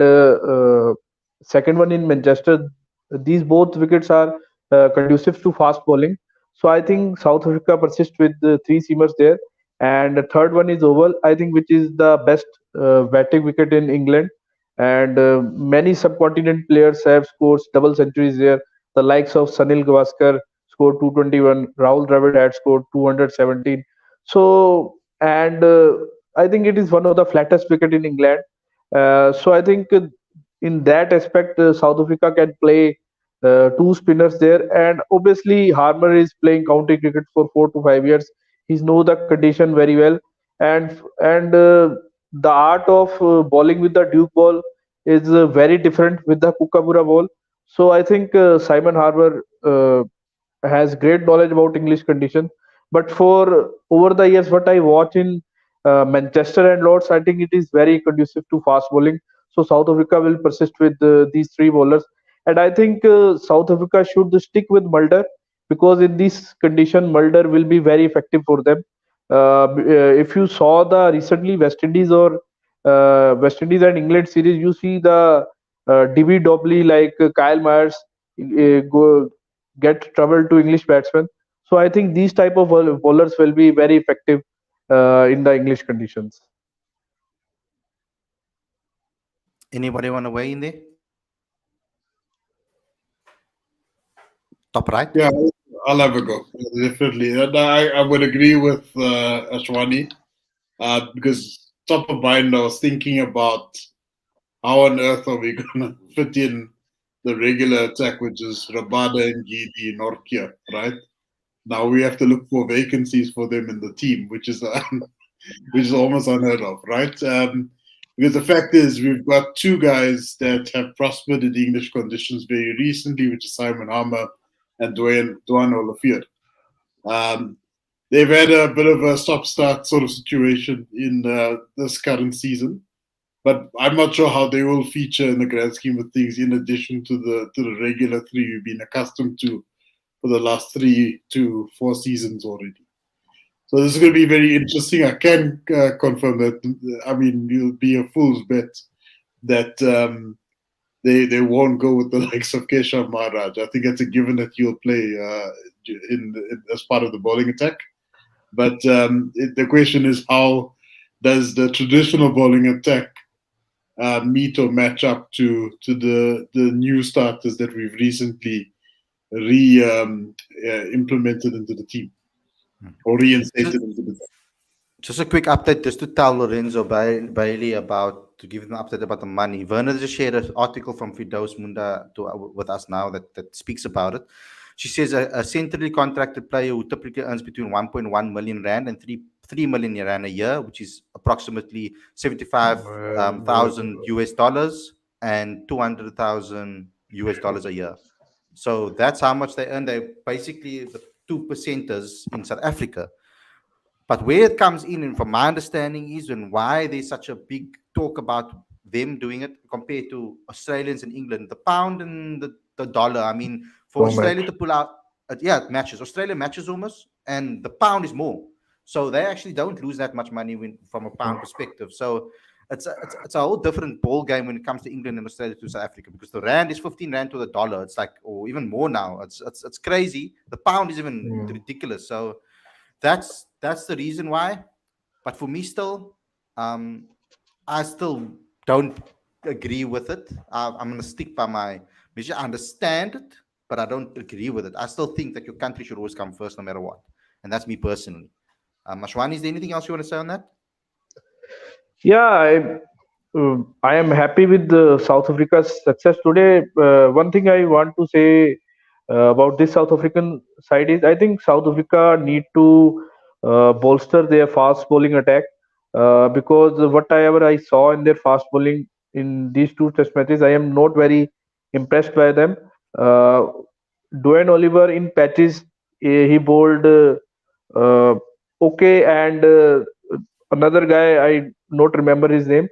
second one in Manchester, these both wickets are conducive to fast bowling. So I think South Africa persists with three seamers there, and the third one is oval. I think which is the best batting wicket in England, and many subcontinent players have scored double centuries there. The likes of Sunil Gavaskar scored 221, Rahul Dravid had scored 217. So, and I think it is one of the flattest wicket in England. So I think in that aspect, South Africa can play two spinners there, and obviously Harmer is playing county cricket for 4 to 5 years. He knows the condition very well, and the art of bowling with the Duke ball is very different with the Kookaburra ball. So I think Simon Harbour has great knowledge about English condition. But for over the years, what I watch in Manchester and Lords, I think it is very conducive to fast bowling. So South Africa will persist with these three bowlers, and I think South Africa should stick with Mulder because in this condition, Mulder will be very effective for them. If you saw the recently West Indies and England series, you see the Divi Dobley like Kyle Myers go get trouble to English batsmen. So I think these type of bowlers will be very effective in the English conditions. Anybody want to weigh in there? Top right. Yeah, I'll have a go. Definitely. And I would agree with Ashwani because top of mind, I was thinking about how on earth are we going to fit in the regular attack, which is Rabada and Gidi and Orkia, right? Now we have to look for vacancies for them in the team, which is which is almost unheard of, right? Because the fact is, we've got two guys that have prospered in English conditions very recently, which is Simon Hammer and Duane Olafier. Um, they've had a bit of a stop-start sort of situation in this current season, but I'm not sure how they will feature in the grand scheme of things. In addition to the regular three we've been accustomed to for the last 3 to 4 seasons already. So this is going to be very interesting. I can confirm that. I mean, it'll be a fool's bet that they won't go with the likes of Keshav Maharaj. I think it's a given that he'll play as part of the bowling attack. But the question is, how does the traditional bowling attack meet or match up to the new starters that we've recently implemented into the team or reinstated into the team? Just a quick update, just to tell Lorenzo Bailey about, to give him an update about the money. Werner just shared an article from Fidos Munda with us now that speaks about it. She says a centrally contracted player who typically earns between 1.1 million rand and 3 million rand a year, which is approximately 75,000 US dollars and 200,000 US dollars a year. So that's how much they earn. They're basically the 2%ers in South Africa. But where it comes in, and from my understanding, is and why there's such a big talk about them doing it compared to Australians and England, the pound and the dollar. I mean, for So Australia much. to pull out, yeah, it matches. Australia matches almost, and the pound is more. So they actually don't lose that much money from a pound perspective. So it's a whole different ball game when it comes to England and Australia to South Africa, because the rand is 15 rand to the dollar. It's like, or even more now. It's crazy. The pound is even ridiculous. So that's the reason why. But for me, still, um, I still don't agree with it. I'm going to stick by my measure. I understand it, but I don't agree with it. I still think that your country should always come first, no matter what. And that's me personally. Ashwani, is there anything else you want to say on that? Yeah, I am happy with the South Africa's success today. One thing I want to say about this South African side is I think South Africa need to bolster their fast bowling attack because whatever I saw in their fast bowling in these two test matches, I am not very impressed by them. Uh, Dwayne Oliver in patches, he bowled uh, okay, and another guy I not remember his name.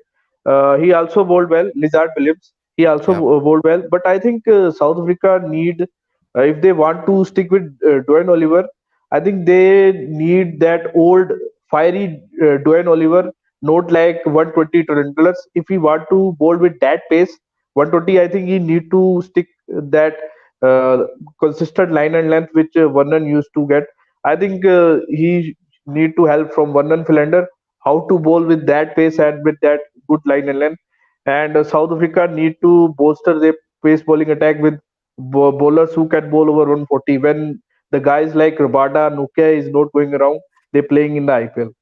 He also bowled well. Lizard Williams. He also Yeah. bowled well. But I think South Africa need, if they want to stick with Dwayne Oliver, I think they need that old fiery Dwayne Oliver, not like 120 Torontoers. If he want to bowl with that pace, 120, I think he need to stick that uh, consistent line and length which Vernon used to get. I think he need to help from Vernon Philander how to bowl with that pace and with that good line and length. And South Africa need to bolster their pace bowling attack with bowlers who can bowl over 140. When the guys like Rabada, Nukia is not going around, they're playing in the IPL.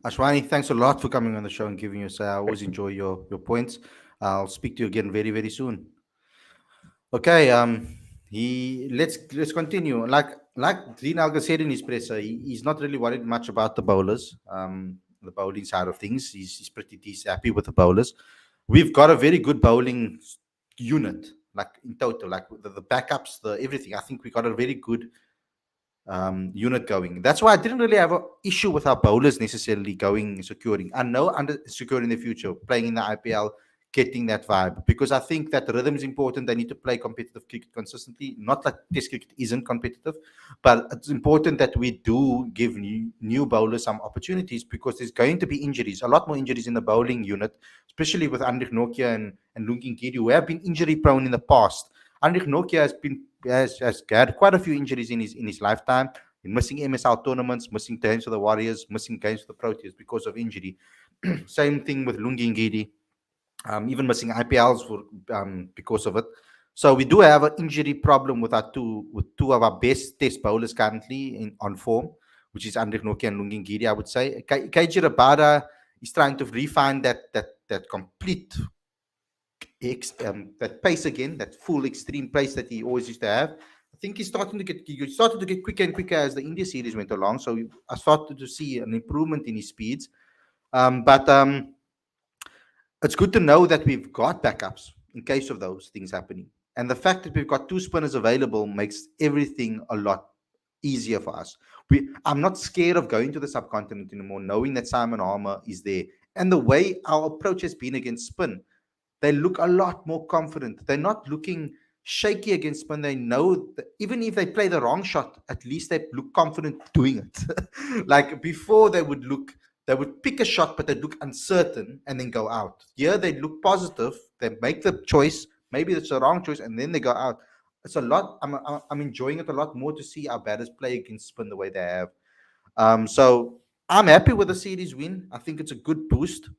Ashwani, thanks a lot for coming on the show and giving us. I always enjoy your points. I'll speak to you again very, very soon. Okay, let's continue. Like Dean Alga said in his presser, he's not really worried much about the bowlers, the bowling side of things. He's happy with the bowlers. We've got a very good bowling unit, like in total, like the backups, the everything. I think we got a very good unit going. That's why I didn't really have an issue with our bowlers necessarily going securing. I know under securing the future, playing in the IPL, getting that vibe, because I think that rhythm is important. They need to play competitive cricket consistently. Not that Test cricket isn't competitive, but it's important that we do give new bowlers some opportunities, because there's going to be injuries, a lot more injuries in the bowling unit, especially with Andrik Nokia and Lungi Ngidi, who have been injury prone in the past. Andrik Nokia has had quite a few injuries in his lifetime. In missing MSL tournaments, missing games for the Warriors, missing games for the Proteas because of injury. Same thing with Lungi Ngidi, even missing IPLs for because of it. So we do have an injury problem with two of our best test bowlers currently on form, which is Andrik Nokia and Lungingiri, I would say. Kaiji Rabada is trying to refine that complete that pace again, that full extreme pace that he always used to have. I think he started to get quicker and quicker as the India series went along. So I started to see an improvement in his speeds. But it's good to know that we've got backups in case of those things happening. And the fact that we've got two spinners available makes everything a lot easier for us. I'm not scared of going to the subcontinent anymore, knowing that Simon Harmer is there. And the way our approach has been against spin, they look a lot more confident. They're not looking shaky against spin. They know that even if they play the wrong shot, at least they look confident doing it. Like before, they would pick a shot, but they'd look uncertain and then go out. Here, they look positive. They make the choice. Maybe it's the wrong choice, and then they go out. It's a lot. I'm enjoying it a lot more to see our batters play against spin the way they have. So I'm happy with the series win. I think it's a good boost.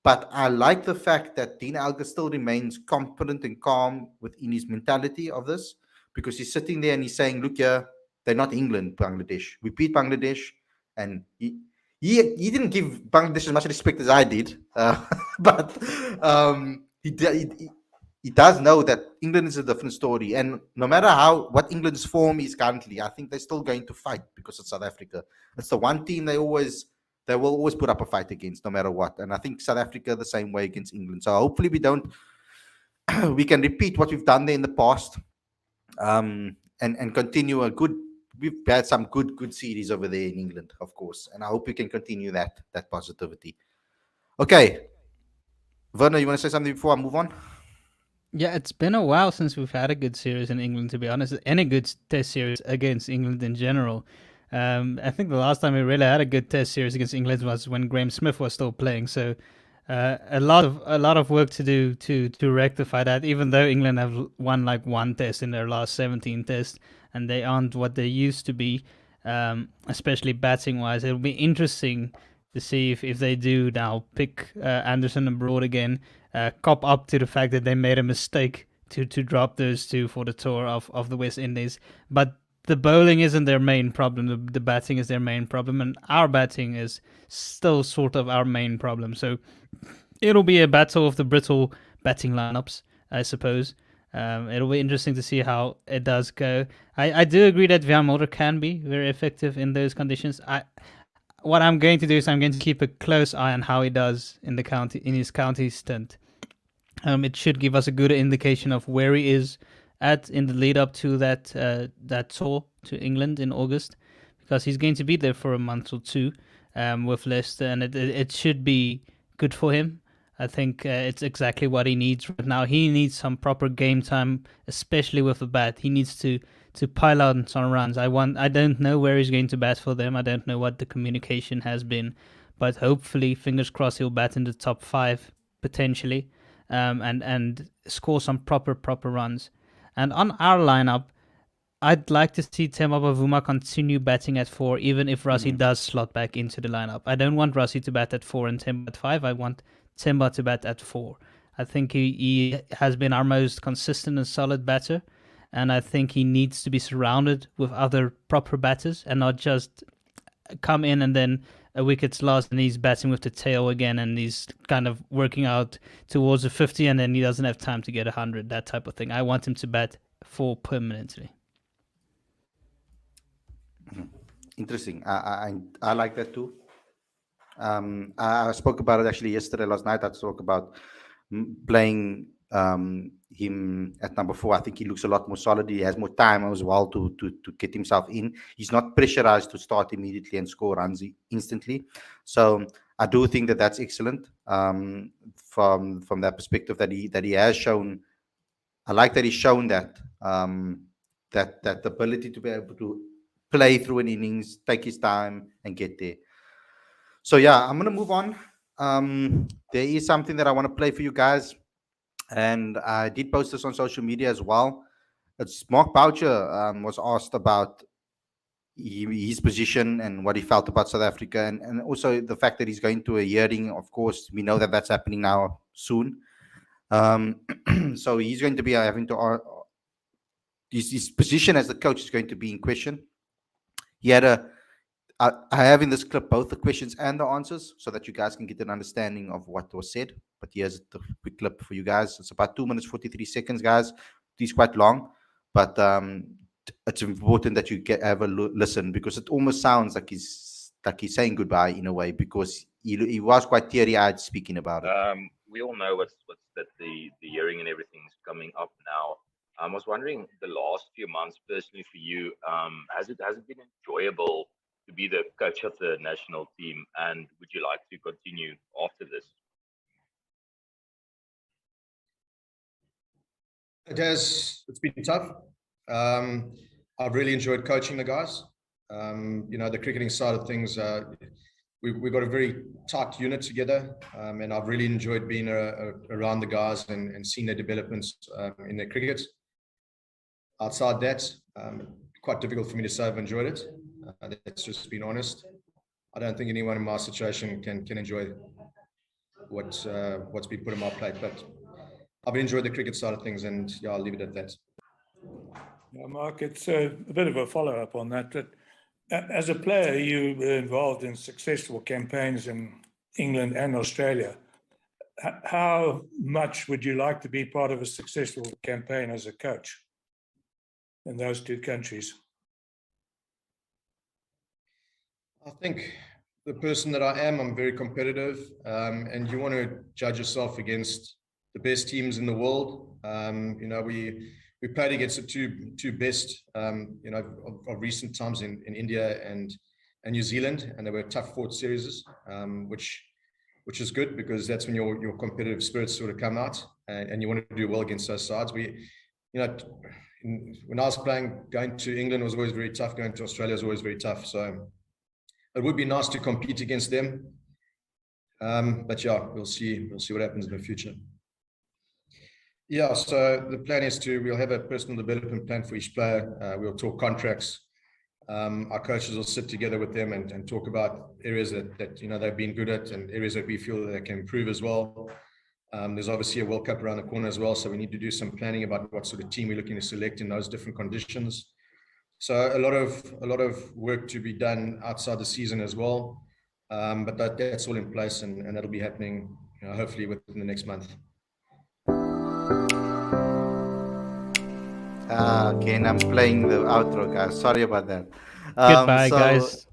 But I like the fact that Dean Elgar still remains confident and calm within his mentality of this, because he's sitting there and he's saying, look here, they're not England, Bangladesh. We beat Bangladesh, and he didn't give Bangladesh as much respect as I did. But he does know that England is a different story. And no matter what England's form is currently, I think they're still going to fight because it's South Africa. It's the one team they will always put up a fight against, no matter what. And I think South Africa the same way against England. So hopefully we can repeat what we've done there in the past, and continue we've had some good series over there in England, of course. And I hope we can continue that positivity. Okay. Werner, you want to say something before I move on? Yeah, it's been a while since we've had a good series in England, to be honest, and a good test series against England in general. I think the last time we really had a good test series against England was when Graeme Smith was still playing. So a lot of work to do to rectify that. Even though England have won like one test in their last 17 tests, and they aren't what they used to be, especially batting wise. It'll be interesting to see if they do now pick Anderson and Broad again, cop up to the fact that they made a mistake to drop those two for the tour of the West Indies, but the bowling isn't their main problem. The batting is their main problem, and our batting is still sort of our main problem. So it'll be a battle of the brittle batting lineups, I suppose. It'll be interesting to see how it does go. I do agree that Van Mulder can be very effective in those conditions. What I'm going to do is I'm going to keep a close eye on how he does in his county stint. It should give us a good indication of where he is at in the lead up to that tour to England in August, because he's going to be there for a month or two with Leicester, and it should be good for him. I think it's exactly what he needs right now. He needs some proper game time, especially with the bat. He needs to pile on some runs. I don't know where he's going to bat for them. I don't know what the communication has been, but hopefully, fingers crossed, he'll bat in the top 5 potentially, and score some proper runs. And on our lineup, I'd like to see Temba Bavuma continue batting at 4, even if Rassie does slot back into the lineup. I don't want Rassie to bat at 4 and Temba at 5. I want Temba to bat at 4. I think he has been our most consistent and solid batter, and I think he needs to be surrounded with other proper batters and not just come in and then a wicket's lost and he's batting with the tail again and he's kind of working out towards a 50 and then he doesn't have time to get 100, that type of thing. I want him to bat 4 permanently. Interesting. I like that too. I spoke about it actually last night. I spoke about playing him at number 4. I think he looks a lot more solid. He has more time as well to get himself in. He's not pressurized to start immediately and score runs instantly. So I do think that that's excellent from that perspective that he has shown. I like that he's shown that that ability to be able to play through an innings, take his time, and get there. So yeah, I'm gonna move on. There is something that I want to play for you guys, and I did post this on social media as well. It's Mark Boucher was asked about his position and what he felt about South Africa, and also the fact that he's going to a hearing. Of course, we know that that's happening now soon. So he's going to be having to his position as the coach is going to be in question. He had I have in this clip both the questions and the answers so that you guys can get an understanding of what was said. But here's the quick clip for you guys. It's about 2 minutes 43 seconds, guys. It's quite long, but it's important that you have a listen, because it almost sounds like he's saying goodbye in a way, because he was quite teary-eyed speaking about it. We all know what's that the hearing and everything's coming up now. I was wondering, the last few months personally for you, has it been enjoyable to be the coach of the national team, and would you like to continue after this? It's been tough. I've really enjoyed coaching the guys. The cricketing side of things, we've got a very tight unit together, and I've really enjoyed being around the guys and seeing their developments in their cricket. Outside that, quite difficult for me to say I've enjoyed it. That's just being honest. I don't think anyone in my situation can enjoy what's been put on my plate, but I've enjoyed the cricket side of things, and yeah, I'll leave it at that. Yeah, Mark, it's a bit of a follow-up on that. But as a player, you were involved in successful campaigns in England and Australia. How much would you like to be part of a successful campaign as a coach in those two countries? I think the person that I am, I'm very competitive, and you want to judge yourself against the best teams in the world. We played against the two best, of recent times in India and New Zealand, and they were tough fought series, which is good, because that's when your competitive spirits sort of come out, and you want to do well against those sides. When I was playing, going to England was always very tough. Going to Australia was always very tough. So it would be nice to compete against them. But yeah, we'll see what happens in the future. Yeah, so the plan is we'll have a personal development plan for each player. We'll talk contracts. Our coaches will sit together with them and talk about areas that they've been good at, and areas that we feel that they can improve as well. There's obviously a World Cup around the corner as well, so we need to do some planning about what sort of team we're looking to select in those different conditions. So a lot of work to be done outside the season as well, but that's all in place, and that'll be happening hopefully within the next month. Again, I'm playing the outro, guys. Sorry about that. Goodbye, guys.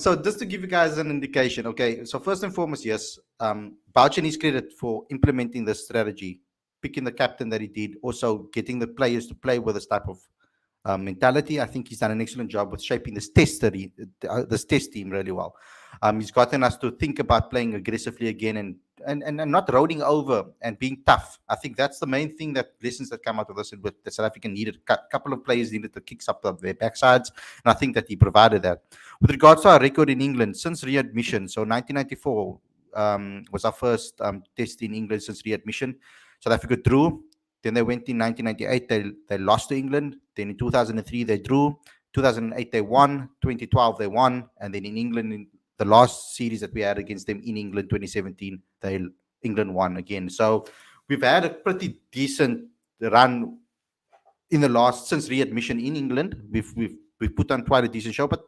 So just to give you guys an indication, okay, so first and foremost, yes, Boucher needs credit for implementing this strategy, picking the captain that he did, also getting the players to play with this type of mentality. I think he's done an excellent job with shaping this test team really well. He's gotten us to think about playing aggressively again and not rolling over and being tough. I think that's the main thing, that lessons that come out of this, with the South African needed a couple of players needed to kick up their backsides, and I think that he provided that. With regards to our record in England since readmission, so 1994 was our first test in England since readmission. South Africa drew. Then they went in 1998. They lost to England. Then in 2003 they drew. 2008 they won. 2012 they won. And then in England, in the last series that we had against them in England, 2017, England won again. So we've had a pretty decent run in the last, since readmission in England. We've put on quite a decent show, but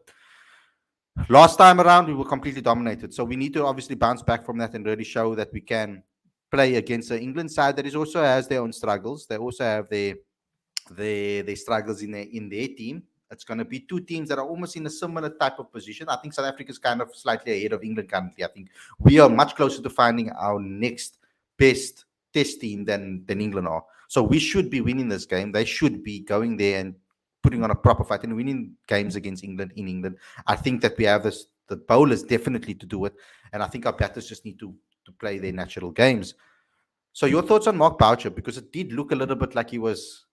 last time around we were completely dominated. So we need to obviously bounce back from that and really show that we can play against the England side that is also has their own struggles. They also have their struggles in their team. It's going to be two teams that are almost in a similar type of position. I think South Africa is kind of slightly ahead of England currently. I think we are much closer to finding our next best test team than England are. So we should be winning this game. They should be going there and putting on a proper fight and winning games against England in England. I think that we have the bowlers definitely to do it, and I think our batters just need to play their natural games. So your thoughts on Mark Boucher, because it did look a little bit like he was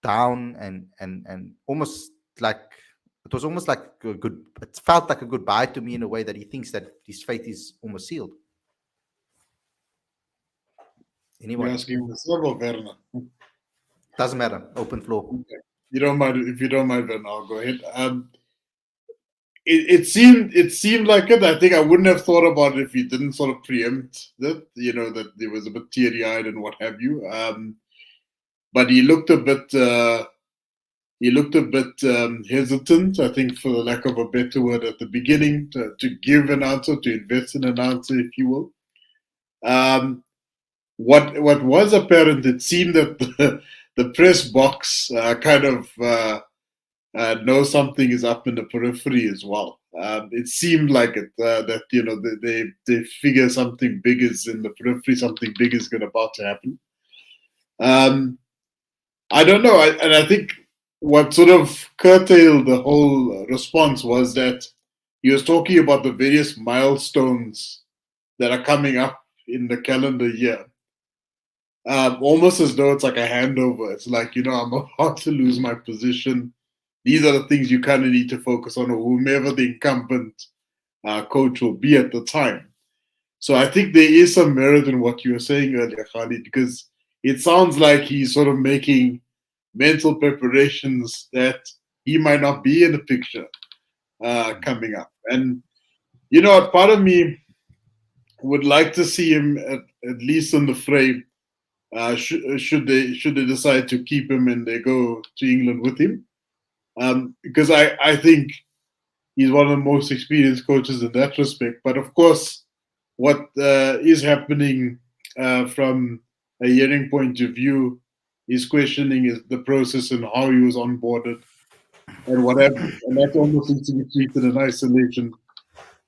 down and almost like it was almost like it felt like a goodbye to me in a way that he thinks that his fate is almost sealed. Anyone? You're asking myself or Werner? Doesn't matter. Open floor. Okay. If you don't mind, Werner, I'll go ahead. it seemed like it. I think I wouldn't have thought about it if you didn't sort of preempt that, that there was a bit teary-eyed and what have you. But he looked a bit hesitant, I think, for the lack of a better word, at the beginning to give an answer, to invest in an answer, if you will. What was apparent, it seemed that the press box kind of know something is up in the periphery as well. It seemed like it that they figure something big is in the periphery, something big is about to happen. I don't know, and I think what sort of curtailed the whole response was that he was talking about the various milestones that are coming up in the calendar year. Almost as though it's like a handover. It's like, I'm about to lose my position. These are the things you kind of need to focus on, or whomever the incumbent coach will be at the time. So I think there is some merit in what you were saying earlier, Khalid, because it sounds like he's sort of making mental preparations that he might not be in the picture coming up. And, part of me would like to see him at least in the frame. Should they decide to keep him and they go to England with him, because I think he's one of the most experienced coaches in that respect. But of course, what is happening from a hearing point of view is questioning the process and how he was onboarded and whatever, and that almost needs to be treated in isolation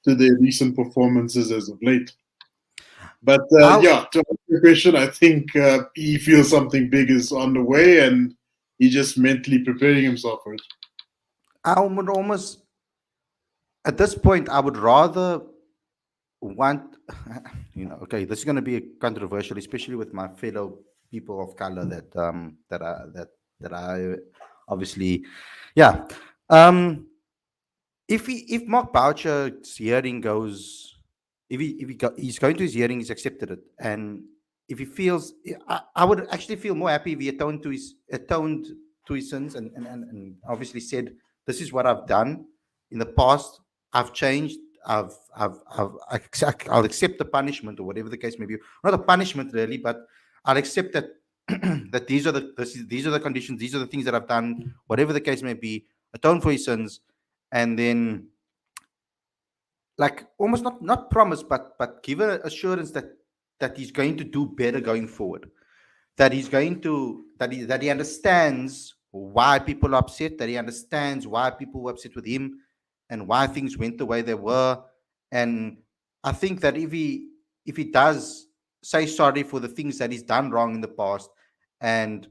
to their recent performances as of late. But to answer your question, I think he feels something big is on the way, and he's just mentally preparing himself for it. I would almost, at this point, I would rather want, okay, this is going to be controversial, especially with my fellow people of color that I obviously, yeah. If Mark Boucher's hearing goes, he's going to his hearing, he's accepted it, and if he feels, I would actually feel more happy if he atoned to his sins and obviously said, this is what I've done in the past. I've changed. I'll accept the punishment or whatever the case may be. Not a punishment really, but I'll accept that that these are the conditions, these are the things that I've done, whatever the case may be. Atone for his sins, and then like almost not promise, but give an assurance that he's going to do better going forward. That he's going to that he understands why people are upset, that he understands why people were upset with him and why things went the way they were. And I think that if he does say sorry for the things that he's done wrong in the past and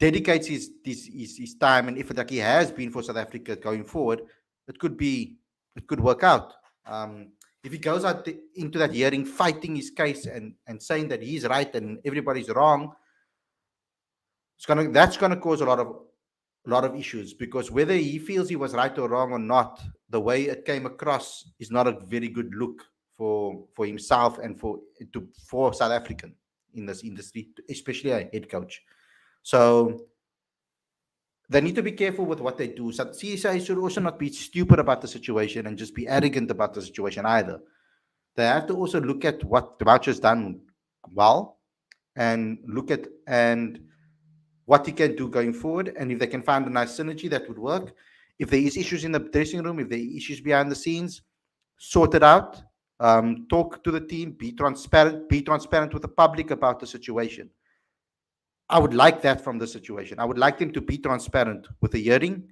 dedicates his time and effort like he has been for South Africa going forward, it could work out. If he goes out into that hearing fighting his case and saying that he's right and everybody's wrong, that's gonna cause a lot of issues, because whether he feels he was right or wrong or not, the way it came across is not a very good look for himself and for South African in this industry, especially a head coach. So they need to be careful with what they do. So CSA should also not be stupid about the situation and just be arrogant about the situation either. They have to also look at what the Boucher's done well and look at what he can do going forward. And if they can find a nice synergy, that would work. If there is issues in the dressing room, if there are issues behind the scenes, sort it out. Talk to the team, be transparent with the public about the situation. I would like that from the situation. I would like them to be transparent with the hearing,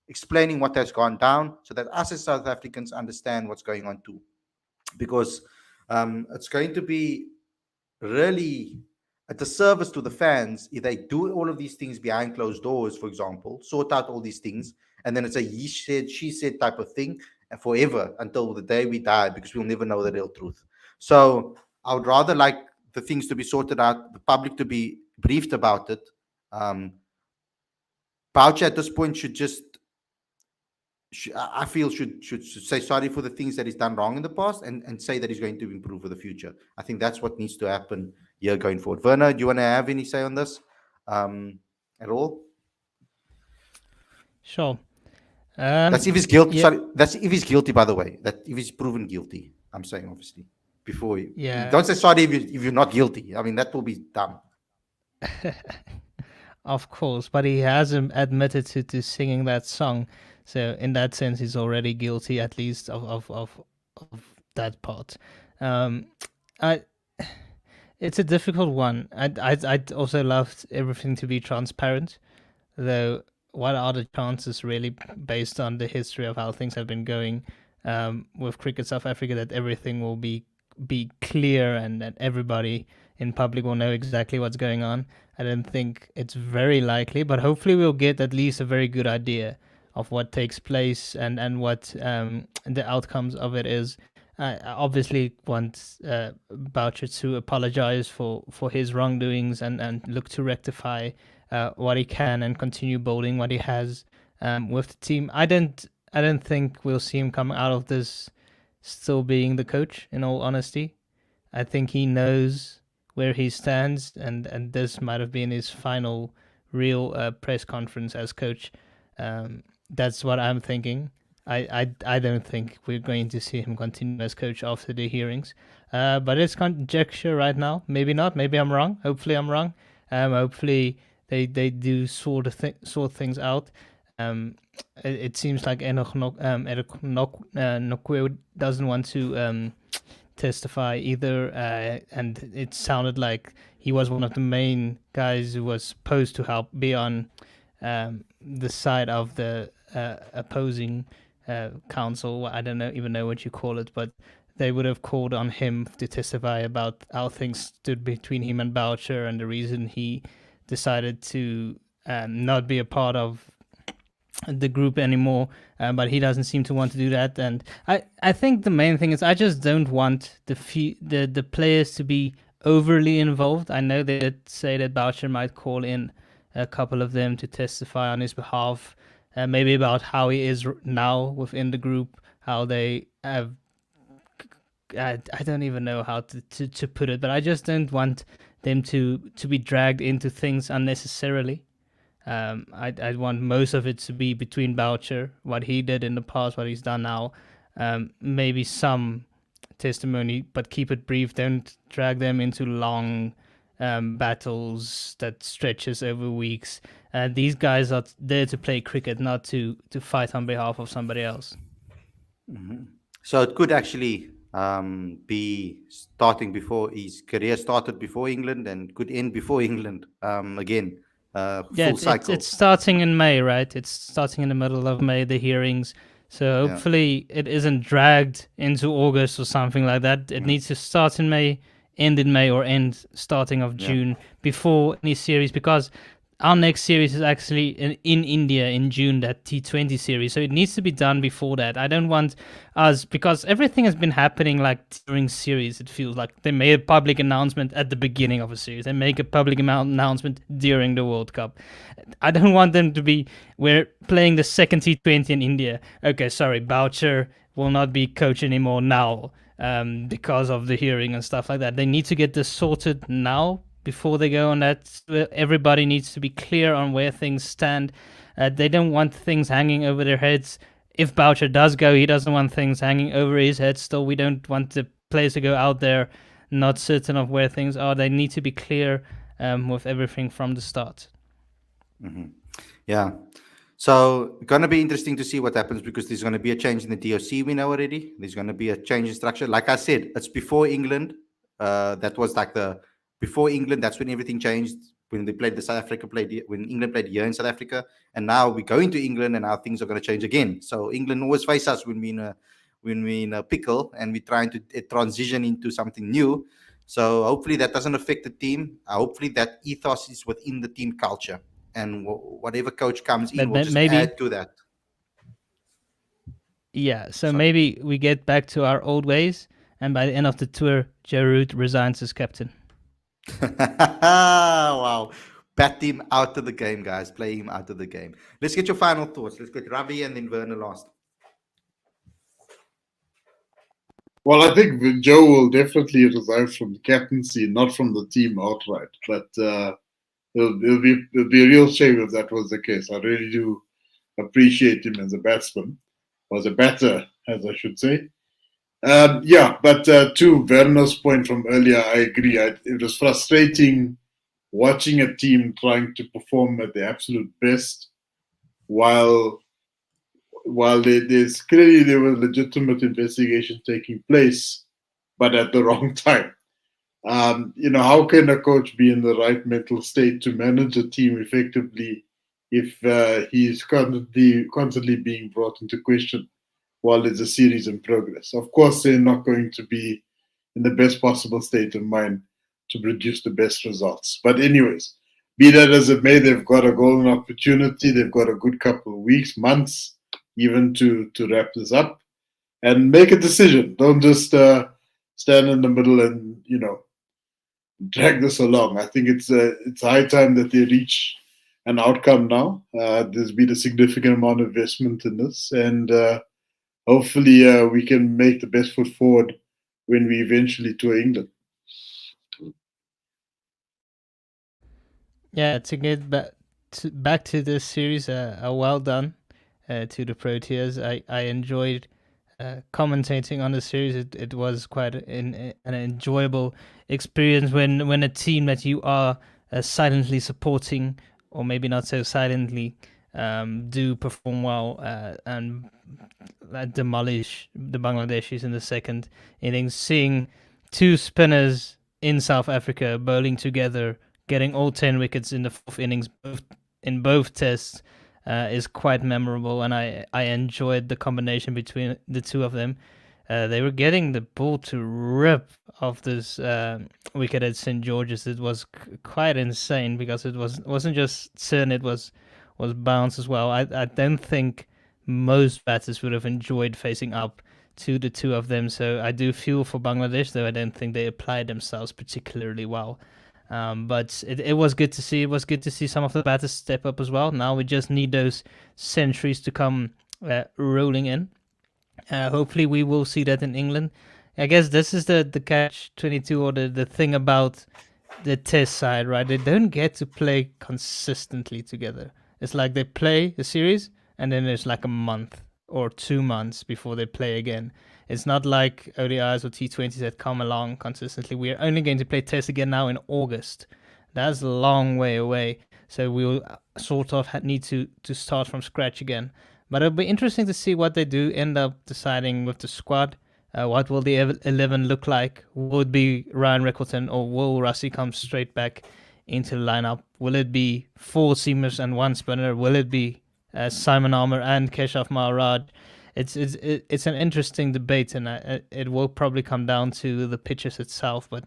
explaining what has gone down so that us as South Africans understand what's going on too. Because it's going to be really a disservice to the fans if they do all of these things behind closed doors, for example, sort out all these things, and then it's a he said, she said type of thing, and forever until the day we die, because we'll never know the real truth. So I would rather like the things to be sorted out, the public to be briefed about it. Boucher at this point should just, I feel, should say sorry for the things that he's done wrong in the past and say that he's going to improve for the future. I think that's what needs to happen here going forward. Werner, do you want to have any say on this at all? Sure. That's if he's guilty. yeah. Sorry, that's if he's guilty. By the way, that if he's proven guilty. I'm saying obviously before you. Yeah. Don't say sorry if you're not guilty. I mean that will be dumb. Of course, but he hasn't admitted to singing that song, so in that sense, he's already guilty, at least of that part. Um, I it's a difficult one. I'd also loved everything to be transparent, though. What are the chances, really, based on the history of how things have been going with Cricket South Africa, that everything will be clear and that everybody in public will know exactly what's going on? I don't think it's very likely, but hopefully we'll get at least a very good idea of what takes place and what the outcomes of it is. I obviously want Boucher to apologize for his wrongdoings and look to rectify what he can and continue building what he has with the team. I don't think we'll see him come out of this still being the coach, in all honesty. I think he knows where he stands, and this might have been his final real press conference as coach. That's what I'm thinking. I don't think we're going to see him continue as coach after the hearings. But it's conjecture right now. Maybe not. Maybe I'm wrong. Hopefully I'm wrong. Hopefully they do sort things out. It seems like Enoch Nokwe doesn't want to testify either, and it sounded like he was one of the main guys who was supposed to help be on the side of the opposing council. I don't even know what you call it, but they would have called on him to testify about how things stood between him and Boucher and the reason he decided to not be a part of the group anymore, but he doesn't seem to want to do that. And I think the main thing is I just don't want the players to be overly involved. I know they did say that Boucher might call in a couple of them to testify on his behalf, maybe about how he is now within the group, how they have. I don't even know how to put it, but I just don't want them to be dragged into things unnecessarily. I want most of it to be between Boucher, what he did in the past, what he's done now, maybe some testimony, but keep it brief. Don't drag them into long battles that stretches over weeks. These guys are there to play cricket, not to fight on behalf of somebody else. Mm-hmm. So it could actually be starting before his career started before England and could end before England again. Full cycle. It's starting in May, right? It's starting in the middle of May, the hearings. So hopefully it isn't dragged into August or something like that. It needs to start in May, end in May, or end starting of June before any series, because our next series is actually in India in June, that T20 series. So it needs to be done before that. I don't want us, because everything has been happening like during series. It feels like they made a public announcement at the beginning of a series. They make a public announcement during the World Cup. I don't want them to be, we're playing the second T20 in India. Okay, sorry, Boucher will not be coach anymore now because of the hearing and stuff like that. They need to get this sorted now, before they go on that. Everybody needs to be clear on where things stand. They don't want things hanging over their heads. If Boucher does go, he doesn't want things hanging over his head still. We don't want the players to go out there not certain of where things are. They need to be clear with everything from the start. Mm-hmm. Yeah. So going to be interesting to see what happens, because there's going to be a change in the DOC, we know already. There's going to be a change in structure. Like I said, it's before England. That was like before England, that's when everything changed. When they played when England played here in South Africa, and now we're going to England, and now things are going to change again. So England always face us when we're in a pickle, and we're trying to transition into something new. So hopefully that doesn't affect the team. Hopefully that ethos is within the team culture, and whatever coach comes in will just add to that. Yeah. So maybe we get back to our old ways, and by the end of the tour, Joe Root resigns as captain. Wow. Bat him out of the game, guys. Play him out of the game. Let's get your final thoughts. Let's get Ravi and then Werner last. Well, I think Joe will definitely resign from the captaincy, not from the team outright. But it'll be a real shame if that was the case. I really do appreciate him as a batsman, or as a batter, as I should say. But to Werner's point from earlier, I agree. It was frustrating watching a team trying to perform at the absolute best while there's clearly there was legitimate investigation taking place, but at the wrong time. How can a coach be in the right mental state to manage a team effectively if he's constantly being brought into question while there's a series in progress? Of course, they're not going to be in the best possible state of mind to produce the best results. But anyways, be that as it may, they've got a golden opportunity. They've got a good couple of weeks, months, even to wrap this up and make a decision. Don't just stand in the middle and drag this along. I think it's high time that they reach an outcome now. There's been a significant amount of investment in this, and hopefully we can make the best foot forward when we eventually tour England. Yeah, to get back to this series, well done to the Proteas. I enjoyed commentating on the series. It was quite an enjoyable experience when a team that you are silently supporting, or maybe not so silently, do perform well and demolish the Bangladeshis in the second innings. Seeing two spinners in South Africa bowling together, getting all 10 wickets in the fourth innings, in both tests, is quite memorable, and I enjoyed the combination between the two of them. They were getting the ball to rip off this wicket at St George's. It was quite insane because it wasn't just turn, it was bounce as well. I don't think most batters would have enjoyed facing up to the two of them. So I do feel for Bangladesh, though I don't think they applied themselves particularly well. But it was good to see. It was good to see some of the batters step up as well. Now we just need those centuries to come rolling in. Hopefully we will see that in England. I guess this is the catch-22 or the thing about the test side, right? They don't get to play consistently together. It's like they play a series and then there's like a month or 2 months before they play again. It's not like ODIs or T20s that come along consistently. We are only going to play tests again now in August. That's a long way away. So we'll sort of need to start from scratch again. But it'll be interesting to see what they do end up deciding with the squad. What will the 11 look like? Will it be Ryan Rickleton or will Rassie come straight back into the lineup? Will it be 4 seamers and 1 spinner? Will it be Simon Armour and Keshav Maharaj? It's an interesting debate, and it will probably come down to the pitches itself. But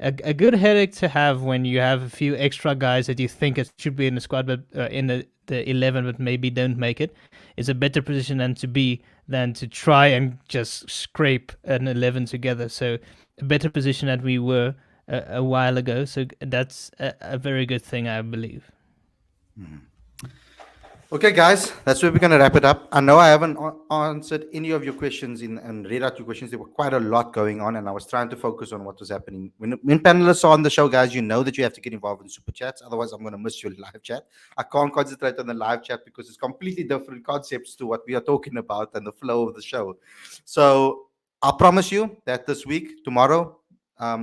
a good headache to have when you have a few extra guys that you think it should be in the squad, but in the 11, but maybe don't make it, is a better position than to try and just scrape an 11 together. So a better position than we were a while ago. So that's a very good thing, I believe. Okay, guys, that's where we're going to wrap it up. I know I haven't answered any of your questions and read out your questions. There were quite a lot going on, and I was trying to focus on what was happening. When panelists are on the show, guys, you know that you have to get involved in super chats. Otherwise, I'm going to miss your live chat. I can't concentrate on the live chat because it's completely different concepts to what we are talking about and the flow of the show. So I promise you that this week, tomorrow, I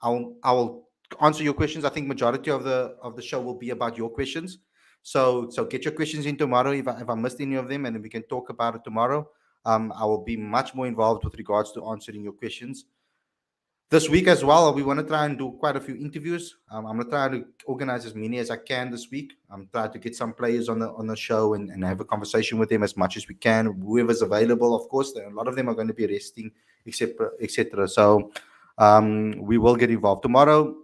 will answer your questions. I think majority of the show will be about your questions. So get your questions in tomorrow if I missed any of them, and then we can talk about it tomorrow. I will be much more involved with regards to answering your questions. This week as well, we want to try and do quite a few interviews. I'm going to try to organize as many as I can this week. I'm trying to get some players on the show and have a conversation with them as much as we can. Whoever's available, of course. A lot of them are going to be resting, etc. So we will get involved tomorrow.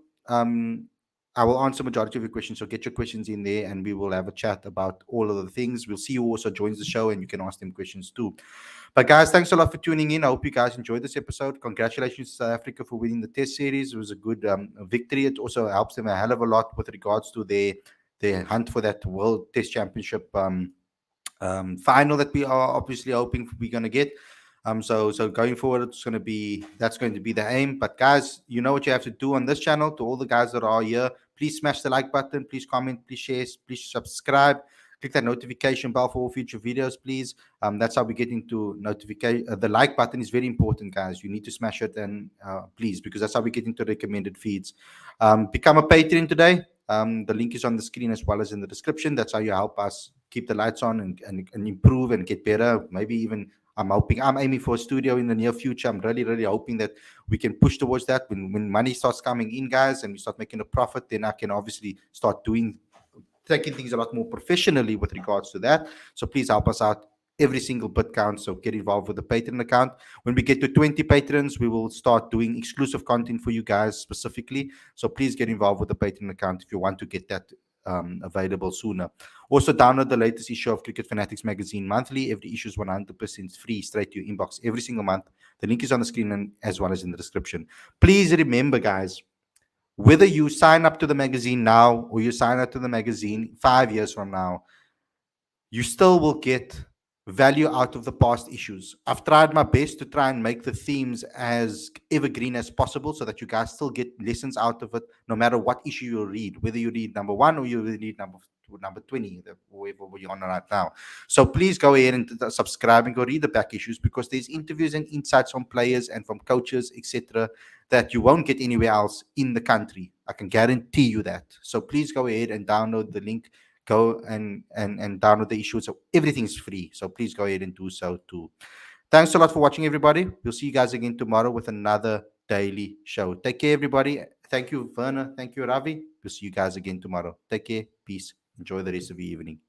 I will answer majority of your questions, so get your questions in there and we will have a chat about all of the things. We'll see who also joins the show and you can ask them questions too. But guys, thanks a lot for tuning in. I hope you guys enjoyed this episode. Congratulations to South Africa for winning the test series. It was a good victory. It also helps them a hell of a lot with regards to their hunt for that World Test Championship final that we are obviously hoping we're going to get. So going forward, that's going to be the aim. But guys, you know what you have to do on this channel. To all the guys that are here, please smash the like button, please comment, please share, please subscribe. Click that notification bell for all future videos, please. That's how we get into notification. The like button is very important, guys. You need to smash it, and please, because that's how we get into recommended feeds. Become a Patreon today. The link is on the screen as well as in the description. That's how you help us keep the lights on and improve and get better. Maybe even I'm aiming for a studio in the near future. I'm really, really hoping that we can push towards that. When money starts coming in, guys, and we start making a profit, then I can obviously start taking things a lot more professionally with regards to that. So please help us out. Every single bit counts. So get involved with the Patreon account. When we get to 20 patrons, we will start doing exclusive content for you guys specifically. So please get involved with the Patreon account if you want to get that available sooner. Also, download the latest issue of Cricket Fanatics magazine monthly. Every issue is 100% free, straight to your inbox every single month. The link is on the screen and as well as in the description. Please remember, guys, whether you sign up to the magazine now or you sign up to the magazine 5 years from now, you still will get value out of the past issues. I've tried my best to try and make the themes as evergreen as possible so that you guys still get lessons out of it, no matter what issue you read, whether you read number 1 or you read number 20, whatever we're on right now. So please go ahead and subscribe and go read the back issues, because there's interviews and insights from players and from coaches, etc., that you won't get anywhere else in the country. I can guarantee you that. So please go ahead and download the link. Go and download the issue. So everything's free. So please go ahead and do so too. Thanks a lot for watching, everybody. We'll see you guys again tomorrow with another daily show. Take care, everybody. Thank you, Werner. Thank you, Ravi. We'll see you guys again tomorrow. Take care. Peace. Enjoy the rest of your evening.